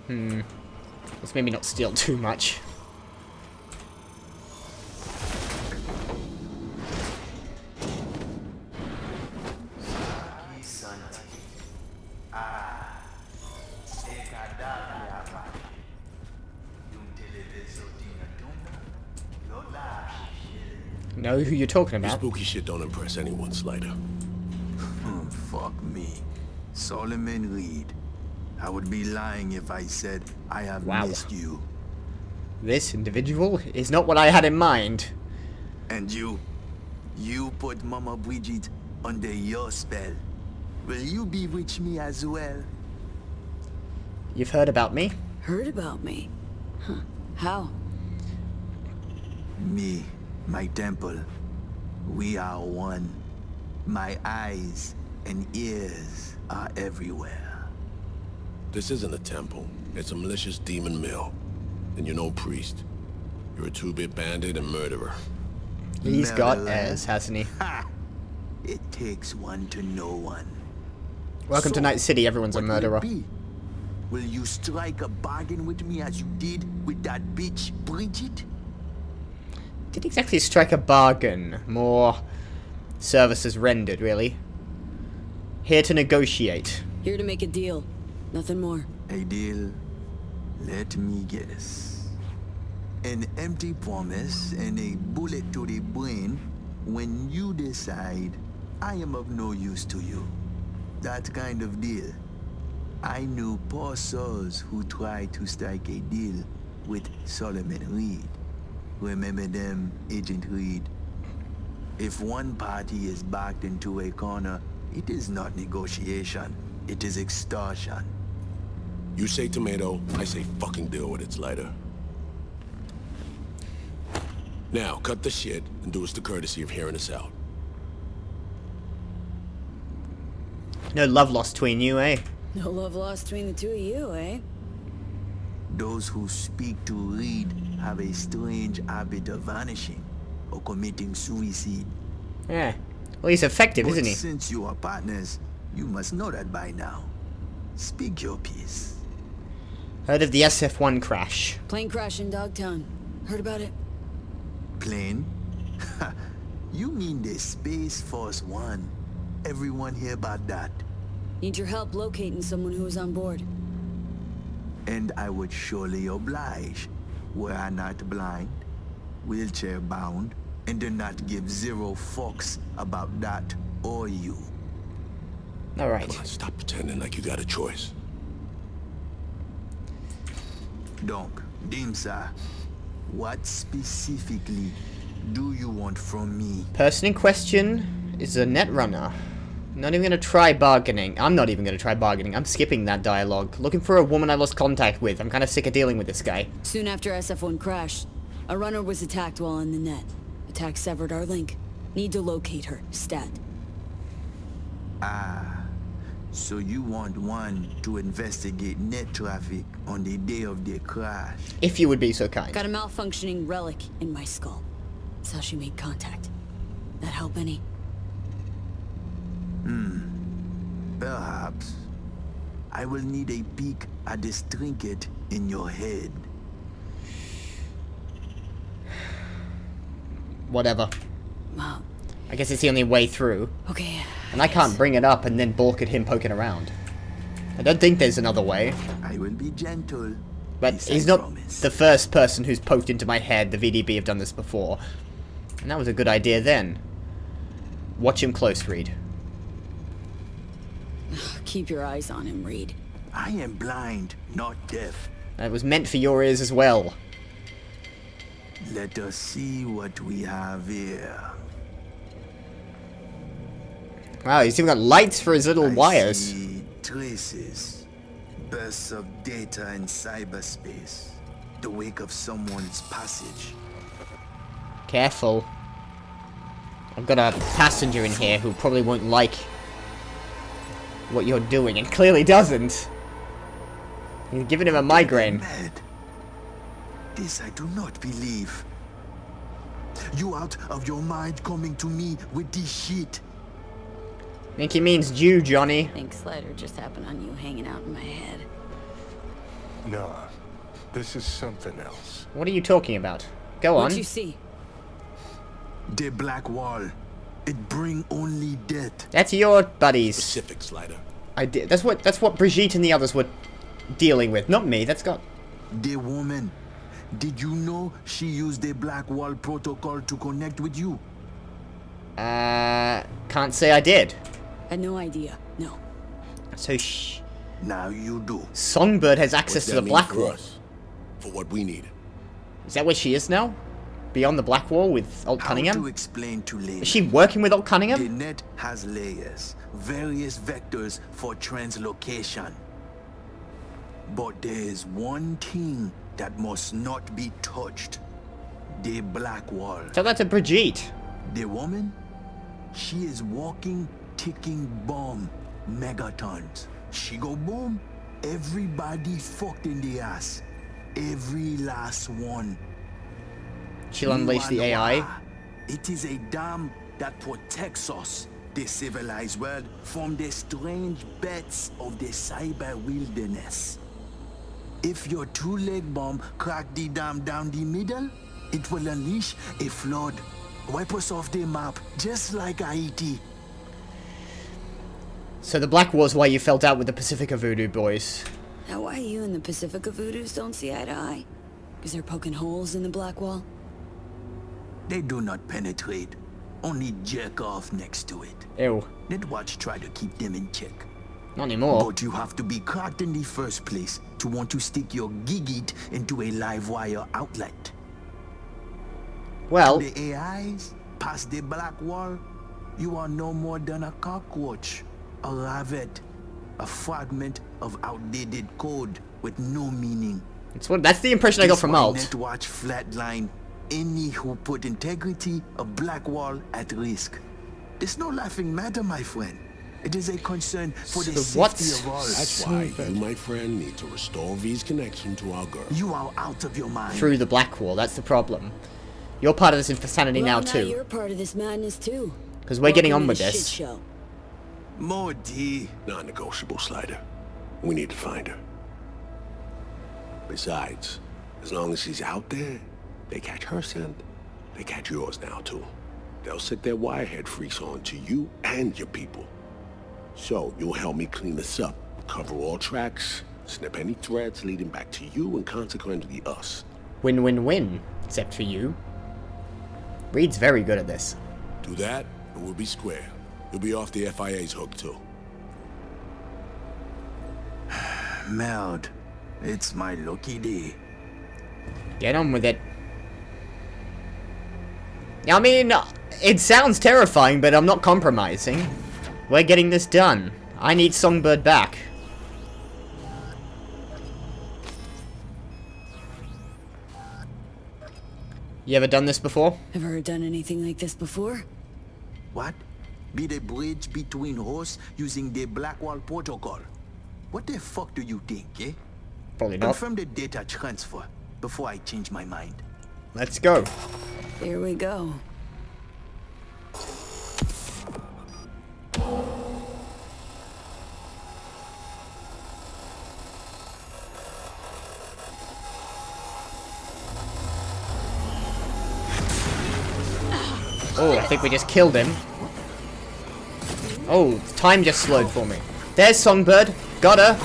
Speaker 1: Let's maybe not steal too much. Know who you're talking
Speaker 4: This
Speaker 1: about?
Speaker 4: spooky shit don't impress anyone, Slider.
Speaker 12: Fuck me. Solomon Reed. I would be lying if I said I have missed you.
Speaker 1: This individual is not what I had in mind.
Speaker 12: And you put Mama Bridget under your spell. Will you bewitch me as well?
Speaker 1: You've heard about me?
Speaker 2: Heard about me? Huh. How?
Speaker 12: Me, my temple. We are one. My eyes and ears are everywhere.
Speaker 4: This isn't a temple. It's a malicious demon mill. And you're no priest. You're a two-bit bandit and murderer.
Speaker 1: He's got airs, hasn't he?
Speaker 12: Ha! It takes one to know one.
Speaker 1: Welcome to Night City, everyone's a murderer.
Speaker 12: Will you strike a bargain with me as you did with that bitch, Bridget?
Speaker 1: Didn't exactly strike a bargain. More services rendered, really. Here to negotiate.
Speaker 2: Here to make a deal. Nothing more.
Speaker 12: A deal? Let me guess. An empty promise and a bullet to the brain when you decide I am of no use to you. That kind of deal. I knew poor souls who tried to strike a deal with Solomon Reed. Remember them, Agent Reed? If one party is backed into a corner, it is not negotiation. It is extortion.
Speaker 4: You say tomato, I say fucking deal with it, Slider. Now, cut the shit and do us the courtesy of hearing us out.
Speaker 1: No love lost between you, eh?
Speaker 2: No love lost between the two of you, eh?
Speaker 12: Those who speak to Reed have a strange habit of vanishing or committing suicide.
Speaker 1: Yeah. Well, he's effective, isn't he?
Speaker 12: Since you are partners, you must know that by now. Speak your piece.
Speaker 1: Heard of the SF-1 crash.
Speaker 2: Plane crash in Dogtown. Heard about it?
Speaker 12: Plane? You mean the Space Force One. Everyone hear about that?
Speaker 2: Need your help locating someone who was on board.
Speaker 12: and I would surely oblige, were I not blind, wheelchair bound, and do not give zero fucks about that or you.
Speaker 1: All right.
Speaker 4: Come on, stop pretending like you got a choice.
Speaker 12: Donc, Dimsa, what specifically do you want from me?
Speaker 1: Person in question is a netrunner. Not even gonna try bargaining. I'm not even gonna try bargaining. I'm skipping that dialogue. Looking for a woman I lost contact with. I'm kind of sick of dealing with this guy.
Speaker 2: Soon after SF-1 crashed, a runner was attacked while in the net. Attack severed our link. Need to locate her. Stat.
Speaker 12: Ah, so you want one to investigate net traffic on the day of the crash?
Speaker 1: If you would be so kind.
Speaker 2: Got a malfunctioning relic in my skull. That's how she made contact. That help any?
Speaker 12: Perhaps. I will need a peek at this trinket in your head.
Speaker 1: Whatever.
Speaker 2: Wow.
Speaker 1: I guess it's the only way through.
Speaker 2: Okay.
Speaker 1: And I can't bring it up and then balk at him poking around. I don't think there's another way.
Speaker 12: I will be gentle.
Speaker 1: But he's not the first person who's poked into my head. The VDB have done this before. And that was a good idea then. Watch him close, Reed.
Speaker 2: Keep your eyes on him, Reed.
Speaker 12: I am blind, not deaf.
Speaker 1: That was meant for your ears as well.
Speaker 12: Let us see what we have here.
Speaker 1: Wow, he's even got lights for his little wires.
Speaker 12: See traces, bursts of data in cyberspace, the wake of someone's passage.
Speaker 1: Careful. I've got a passenger in here who probably won't like what you're doing, and clearly doesn't. You're giving him a migraine.
Speaker 12: Mad. This I do not believe. You out of your mind coming to me with this shit?
Speaker 1: Think he means you, Johnny.
Speaker 2: Think Slider just happened on you hanging out in my head.
Speaker 9: Nah, this is something else.
Speaker 1: What are you talking about? Go on.
Speaker 2: What'd you see?
Speaker 12: The black wall. It bring only death.
Speaker 1: That's your buddies.
Speaker 4: Specific, Slider.
Speaker 1: That's what Brigitte and the others were dealing with, not me. That's got.
Speaker 12: The woman. Did you know she used the black wall protocol to connect with you?
Speaker 1: Can't say I did.
Speaker 2: Had no idea. No.
Speaker 1: So
Speaker 12: Now you do.
Speaker 1: Songbird has access to the black wall.
Speaker 4: For what we need.
Speaker 1: Is that where she is now? Beyond the black wall with Alt Cunningham?
Speaker 12: To explain to Lena.
Speaker 1: Is she working with Alt Cunningham?
Speaker 12: The net has layers, various vectors for translocation. But there is one thing that must not be touched. The black wall.
Speaker 1: Tell that to Brigitte.
Speaker 12: The woman? She is walking, ticking bomb, megatons. She go boom, everybody fucked in the ass. Every last one.
Speaker 1: She'll unleash the AI.
Speaker 12: It is a dam that protects us, the civilized world, from the strange bets of the cyber wilderness. If your two-leg bomb crack the dam down the middle, it will unleash a flood. Wipe us off the map, just like Haiti.
Speaker 1: So the black wall's why you felt out with the Pacifica Voodoo Boys.
Speaker 2: Now why you and the Pacifica Voodoos don't see eye to eye? Because they're poking holes in the black wall?
Speaker 12: They do not penetrate, only jerk off next to it.
Speaker 1: Ew.
Speaker 12: Netwatch try to keep them in check.
Speaker 1: Not anymore.
Speaker 12: But you have to be cracked in the first place to want to stick your gigit into a live wire outlet.
Speaker 1: Well,
Speaker 12: to the AIs, past the black wall, you are no more than a cockroach, a rabbit, a fragment of outdated code with no meaning.
Speaker 1: That's the impression I got from Alt.
Speaker 12: Netwatch flatline any who put integrity of black wall at risk. It's no laughing matter, my friend. It is a concern for the safety of all.
Speaker 4: That's why you, my friend, need to restore V's connection to our girl.
Speaker 12: You are out of your mind.
Speaker 1: Through the black wall, that's the problem. You're part of this insanity now too.
Speaker 2: You're part of this madness too.
Speaker 1: Because we're getting on with this.
Speaker 2: Show.
Speaker 12: More D.
Speaker 4: Non-negotiable, Slider. We need to find her. Besides, as long as she's out there, they catch her scent, they catch yours now too. They'll set their wirehead freaks on to you and your people. So you'll help me clean this up, cover all tracks, Snip any threads leading back to you and consequently us.
Speaker 1: Win-win-win, except for you. Reed's very good at this.
Speaker 4: Do that, and we'll be square. You'll be off the FIA's hook, too.
Speaker 12: Meld, it's my lucky day.
Speaker 1: Get on with it. I mean, it sounds terrifying, but I'm not compromising. We're getting this done. I need Songbird back. You ever done this before?
Speaker 2: Ever done anything like this before?
Speaker 12: What? Be the bridge between hosts using the Blackwall protocol. What the fuck do you think, eh?
Speaker 1: Probably not.
Speaker 12: Confirm the data transfer before I change my mind.
Speaker 1: Let's go.
Speaker 2: Here we go.
Speaker 1: Oh, I think we just killed him. Oh, time just slowed for me. There's Songbird. Got her.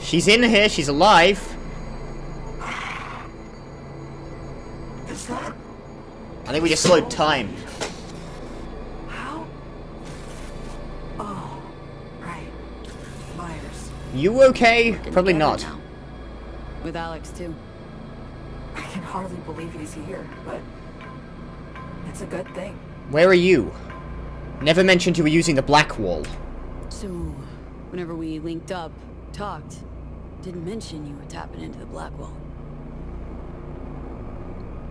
Speaker 1: She's in here. She's alive. I think we just slowed time.
Speaker 13: How? Oh, right. Myers.
Speaker 1: You okay? Probably not.
Speaker 2: Now. With Alex, too.
Speaker 13: I can hardly believe he's here, but it's a good thing.
Speaker 1: Where are you? Never mentioned you were using the black wall.
Speaker 2: So, whenever we linked up, talked, didn't mention you were tapping into the black wall.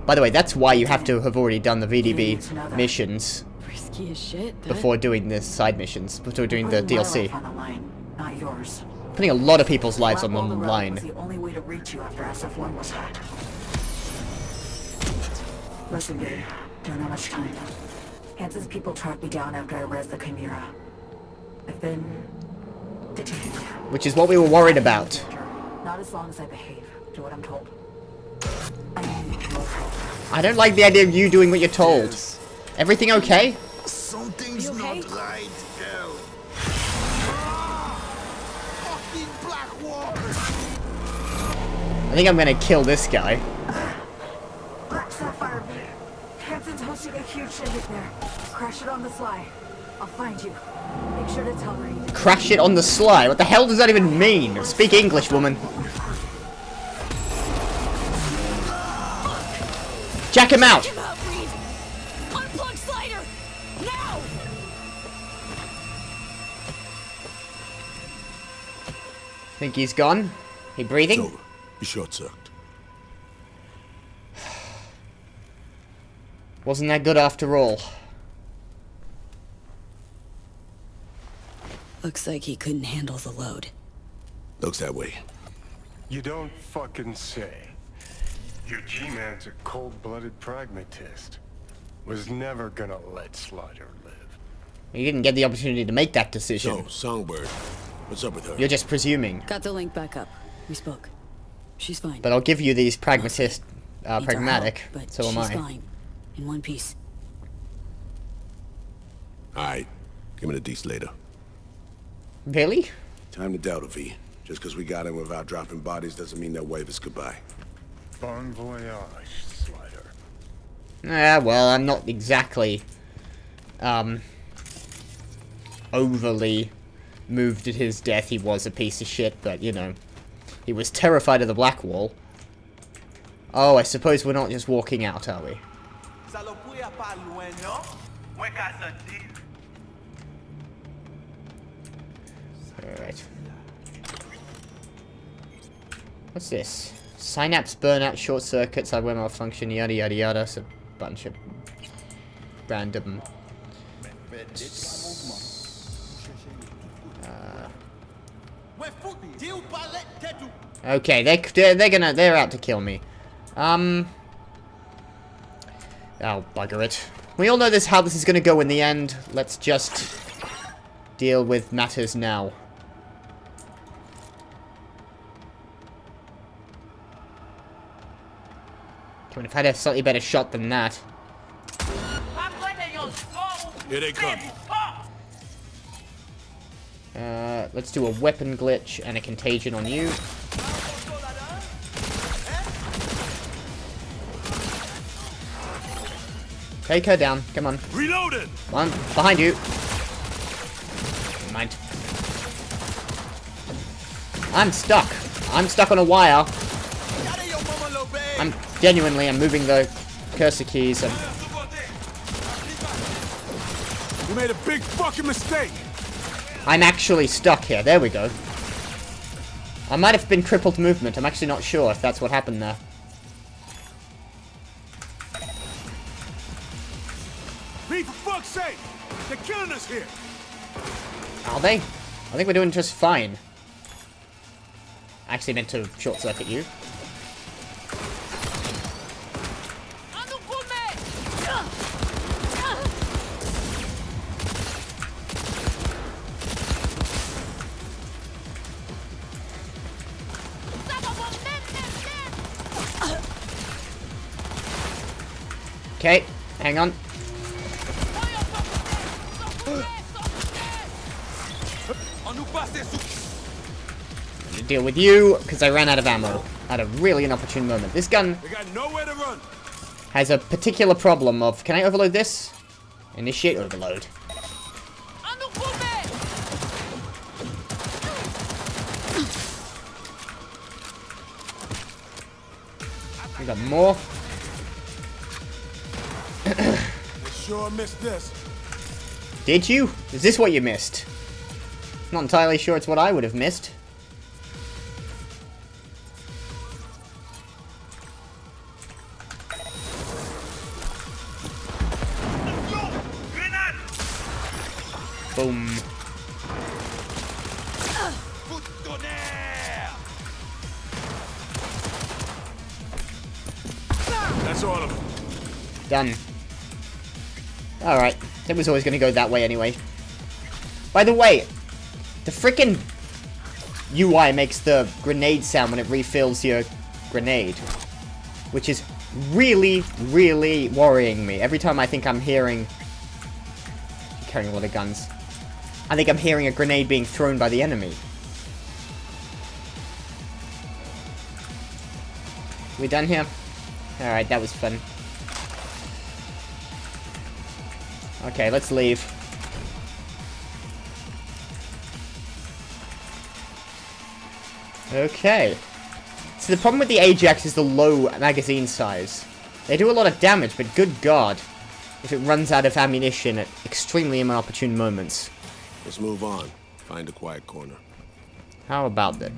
Speaker 1: By the way, that's why you have to have already done the VDB missions
Speaker 2: Risky as shit,
Speaker 1: before doing the side missions, before doing the DLC.
Speaker 13: On the line, not yours.
Speaker 1: Putting a lot of people's lives on the
Speaker 13: Relic
Speaker 1: line.
Speaker 13: was the only way to reach you after SF1 was hacked. Listen, babe, don't have much time. Hansen's people tracked me down after I res the Chimera. I've been detained.
Speaker 1: Which is what we were worried about.
Speaker 13: Not as long as I behave. Do what I'm told.
Speaker 1: I don't like the idea of you doing what you're told. Everything okay?
Speaker 12: Something's
Speaker 2: okay?
Speaker 12: not right, girl. Fucking black wall.
Speaker 1: I think I'm gonna kill this guy.
Speaker 13: Black Sapphire V. Hansen's hosting a huge shindig there. Crash it on the sly. I'll find you. Make sure to tell Reed.
Speaker 1: Crash it on the sly? What the hell does that even mean? Speak English, woman. Jack him out!
Speaker 2: Come out, Reed! Unplug slider! Now!
Speaker 1: Think he's gone? He breathing?
Speaker 4: It's over. You're short-circuit.
Speaker 1: Wasn't that good after all?
Speaker 2: Looks like he couldn't handle the load.
Speaker 4: Looks that way.
Speaker 9: You don't fucking say. Your G-Man's a cold-blooded pragmatist. Was never gonna let Slaughter live.
Speaker 1: You didn't get the opportunity to make that decision.
Speaker 4: So, Songbird, what's up with her?
Speaker 1: You're just presuming.
Speaker 2: Got the link back up. We spoke. She's fine.
Speaker 1: But I'll give you these pragmatic,
Speaker 2: Needs our
Speaker 1: pragmatic.
Speaker 2: help, but
Speaker 1: So am
Speaker 2: she's
Speaker 1: I.
Speaker 2: fine. In one piece.
Speaker 4: Alright, give me the deets later.
Speaker 1: Really?
Speaker 4: Time to Delta V. Just because we got in without dropping bodies doesn't mean they'll wave us goodbye.
Speaker 9: Bon voyage, Slider.
Speaker 1: Yeah, well, I'm not exactly, overly moved at his death. He was a piece of shit, but, you know, he was terrified of the black wall. Oh, I suppose we're not just walking out, are we? Alright. What's this? Synapse burnout, short circuits, hardware malfunction, yada yada yada. It's a bunch of random. Okay, they're out to kill me. Oh, bugger it. We all know how this is gonna go in the end. Let's just deal with matters now. I would have had a slightly better shot than that.
Speaker 4: Here they come.
Speaker 1: Let's do a weapon glitch and a contagion on you. Take her down. Come on.
Speaker 4: Reloaded.
Speaker 1: Come on. Behind you. Never mind. I'm stuck. I'm stuck on a wire. I'm moving the cursor keys and...
Speaker 4: You made a big fucking mistake.
Speaker 1: I'm actually stuck here. There we go. I might have been crippled movement. I'm actually not sure if that's what happened there.
Speaker 4: Leave for fuck's sake! They're killing us here!
Speaker 1: Are they? I think we're doing just fine. I actually meant to short circuit you. Okay, hang on. To deal with you because I ran out of ammo at a really inopportune moment. This gun has a particular problem of... Can I overload this? Initiate overload. We got more.
Speaker 4: Sure missed this.
Speaker 1: Did you? Is this what you missed? Not entirely sure it's what I would have missed. Boom.
Speaker 4: That's all of them.
Speaker 1: Done. Alright. It was always going to go that way anyway. By the way, the frickin' UI makes the grenade sound when it refills your grenade. Which is really, really worrying me. Every time I think I'm hearing... I'm carrying a lot of guns. I think I'm hearing a grenade being thrown by the enemy. We done here? Alright, that was fun. Okay, let's leave. Okay. So the problem with the Ajax is the low magazine size. They do a lot of damage, but good god, if it runs out of ammunition at extremely inopportune moments.
Speaker 4: Let's move on. Find a quiet corner.
Speaker 1: How about that?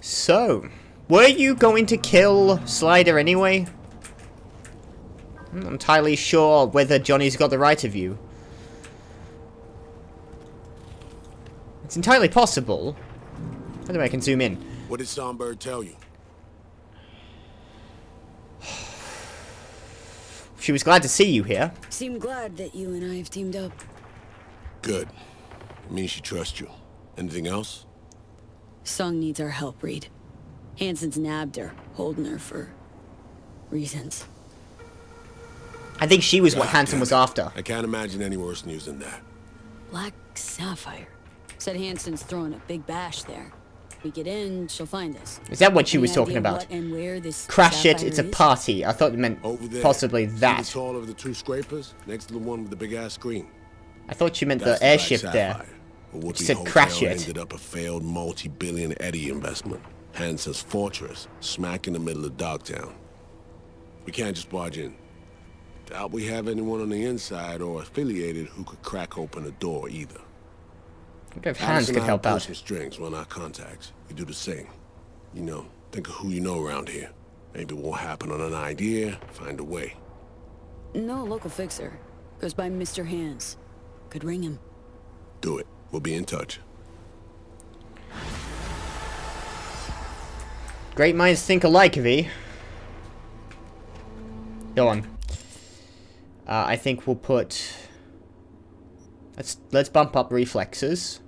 Speaker 1: So, were you going to kill Slider anyway? I'm not entirely sure whether Johnny's got the right of you. It's entirely possible. By the way, I can zoom in.
Speaker 4: What did Songbird tell you?
Speaker 1: She was glad to see you here.
Speaker 2: Seem glad that you and I have teamed up.
Speaker 4: Good. It means she trusts you. Anything else?
Speaker 2: Song needs our help, Reed. Hansen's nabbed her, holding her for... reasons.
Speaker 1: I think she was what Hansen was after.
Speaker 4: I can't imagine any worse news than that.
Speaker 2: Black Sapphire. Said Hansen's throwing a big bash there. We get in, she'll find us.
Speaker 1: Is that what she
Speaker 2: Any
Speaker 1: was talking
Speaker 2: idea
Speaker 1: about?
Speaker 2: what and where this
Speaker 1: Crash it,
Speaker 2: Sapphire
Speaker 1: it's a
Speaker 2: is?
Speaker 1: party. I thought it meant
Speaker 4: Over there.
Speaker 1: possibly that.
Speaker 4: See the tall of the two scrapers next to the one with the big ass screen.
Speaker 1: I thought you meant
Speaker 4: That's
Speaker 1: the airship
Speaker 4: Black
Speaker 1: there.
Speaker 4: Sapphire. But what
Speaker 1: She
Speaker 4: the
Speaker 1: said crash
Speaker 4: hotel
Speaker 1: it.
Speaker 4: ended up a failed multi-billion Eddie investment. Hansen's fortress, smack in the middle of Dogtown. We can't just barge in. Doubt we have anyone on the inside or affiliated who could crack open a door either.
Speaker 1: I think if Hans could help out.
Speaker 4: Some strings when our contacts. You do the same. You know, think of who you know around here. Maybe it won't happen on an idea. Find a way.
Speaker 2: No local fixer. Goes by Mr. Hands. Could ring him.
Speaker 4: Do it. We'll be in touch.
Speaker 1: Great minds think alike, V. Go on. I think we'll put... Let's bump up reflexes.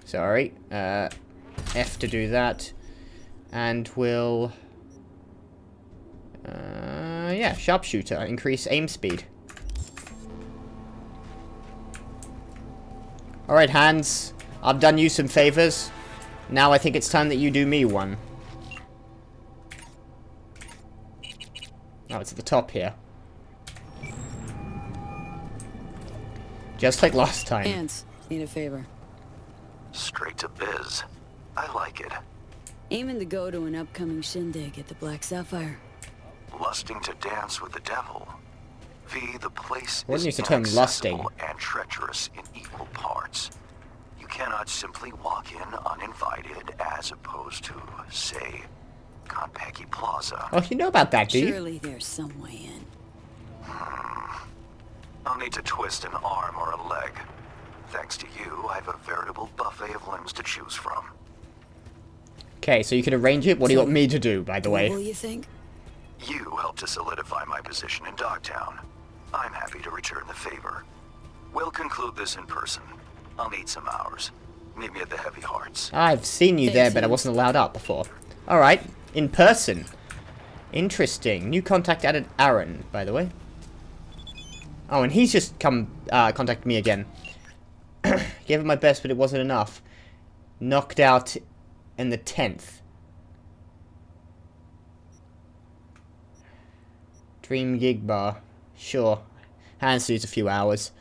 Speaker 1: Sorry. F to do that. And we'll... yeah, sharpshooter. Increase aim speed. Alright, Hans. I've done you some favors. Now I think it's time that you do me one. Oh, it's at the top here. Just like last time.
Speaker 2: Ants, need a favor.
Speaker 3: Straight to biz. I like it.
Speaker 2: Aiming to go to an upcoming shindig at the Black Sapphire.
Speaker 3: Lusting to dance with the devil. V, the place
Speaker 1: Wouldn't
Speaker 3: is
Speaker 1: use the term lusting.
Speaker 3: inaccessible and treacherous in equal parts. You cannot simply walk in uninvited as opposed to, say, Konpeki Plaza.
Speaker 1: Oh, you know about that, do you?
Speaker 2: Surely there's some way in.
Speaker 3: I'll need to twist an arm or a leg. Thanks to you, I have a veritable buffet of limbs to choose from.
Speaker 1: Okay, so you can arrange it. What do you want me to do, by the way?
Speaker 2: What will you think?
Speaker 3: You helped to solidify my position in Dogtown. I'm happy to return the favor. We'll conclude this in person. I'll need some hours. Meet me at the Heavy Hearts.
Speaker 1: I've seen you there, but I wasn't allowed up before. Alright, in person. Interesting. New contact added Aaron, by the way. Oh, and he's just come contact me again. Gave it my best, but it wasn't enough. Knocked out in the 10th. Dream Gig Bar. Sure. Hans needs a few hours,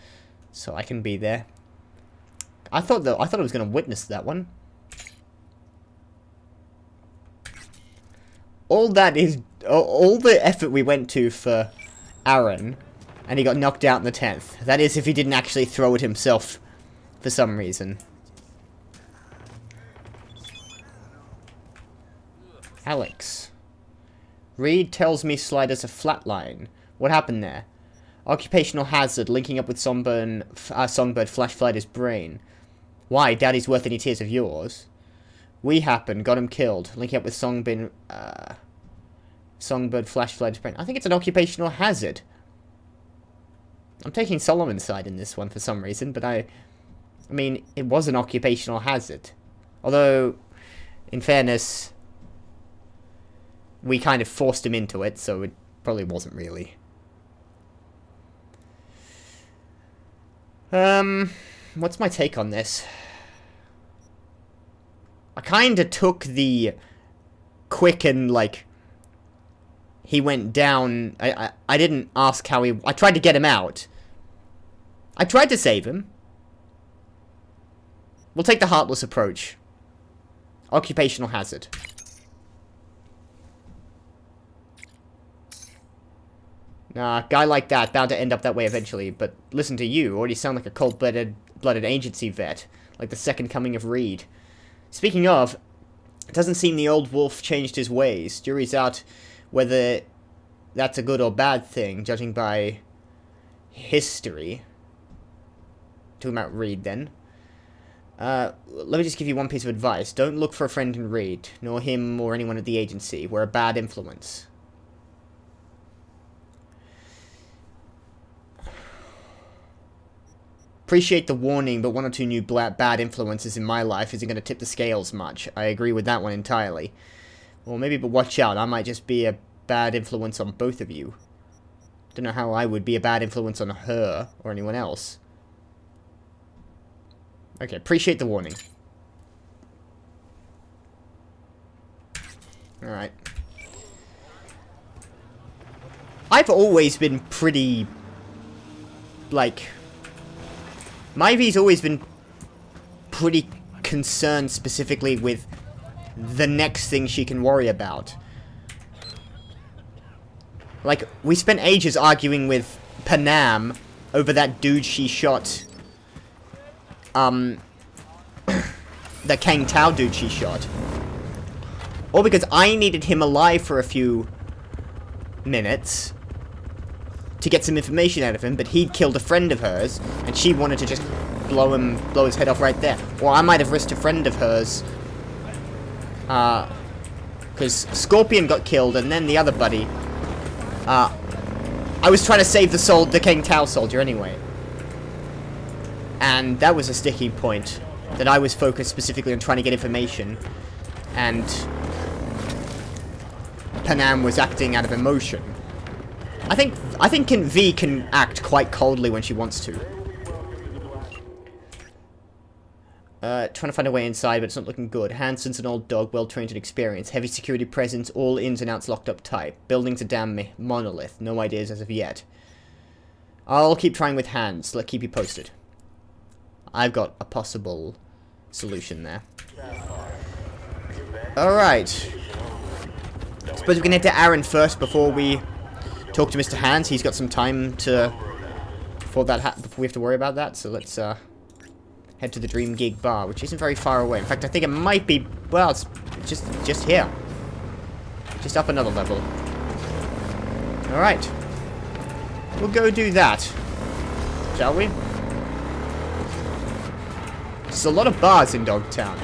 Speaker 1: so I can be there. I thought I was going to witness that one. All the effort we went to for Aaron, and he got knocked out in the 10th. That is, if he didn't actually throw it himself for some reason. Alex. Reed tells me Slider's a flatline. What happened there? Occupational hazard linking up with Songbird flash fried his brain. Why? Doubt he's worth any tears of yours. We happened, got him killed. Linking up with Songbird flash fried his brain. I think it's an occupational hazard. I'm taking Solomon's side in this one for some reason, but I mean, it was an occupational hazard. Although, in fairness, we kind of forced him into it, so it probably wasn't really. What's my take on this? I kinda took the quick and, like, he went down. I didn't ask how he... I tried to get him out. I tried to save him. We'll take the heartless approach. Occupational hazard. Nah, guy like that, bound to end up that way eventually. But listen to you, already sound like a cold-blooded agency vet. Like the second coming of Reed. Speaking of, it doesn't seem the old wolf changed his ways. Jury's out whether that's a good or bad thing, judging by history. Talking about Reed, then. Let me just give you one piece of advice. Don't look for a friend in Reed, nor him or anyone at the agency. We're a bad influence. Appreciate the warning, but one or two new bad influences in my life isn't going to tip the scales much. I agree with that one entirely. Well, maybe, but watch out. I might just be a bad influence on both of you. Don't know how I would be a bad influence on her or anyone else. Okay, appreciate the warning. Alright. I've always been pretty... like... Myvi's always been pretty concerned specifically with the next thing she can worry about. Like, we spent ages arguing with Panam over that dude she shot. The Kang Tao dude she shot. All because I needed him alive for a few minutes to get some information out of him, but he'd killed a friend of hers, and she wanted to just blow his head off right there. Or I might have risked a friend of hers, because Scorpion got killed, and then the other buddy, I was trying to save the King Tao soldier anyway. And that was a sticking point, that I was focused specifically on trying to get information, and Panam was acting out of emotion. I think V can act quite coldly when she wants to. Trying to find a way inside, but it's not looking good. Hansen's an old dog, well-trained and experienced. Heavy security presence, all ins and outs locked up tight. Building's a damn monolith. No ideas as of yet. I'll keep trying with Hans. Let's keep you posted. I've got a possible solution there. Alright. Suppose we can head to Aaron first before we talk to Mr. Hans. He's got some time to... before we have to worry about that. So let's head to the Dream Gig Bar, which isn't very far away. In fact, I think it might be... well, it's just here. Just up another level. Alright. We'll go do that. Shall we? There's a lot of bars in Dogtown.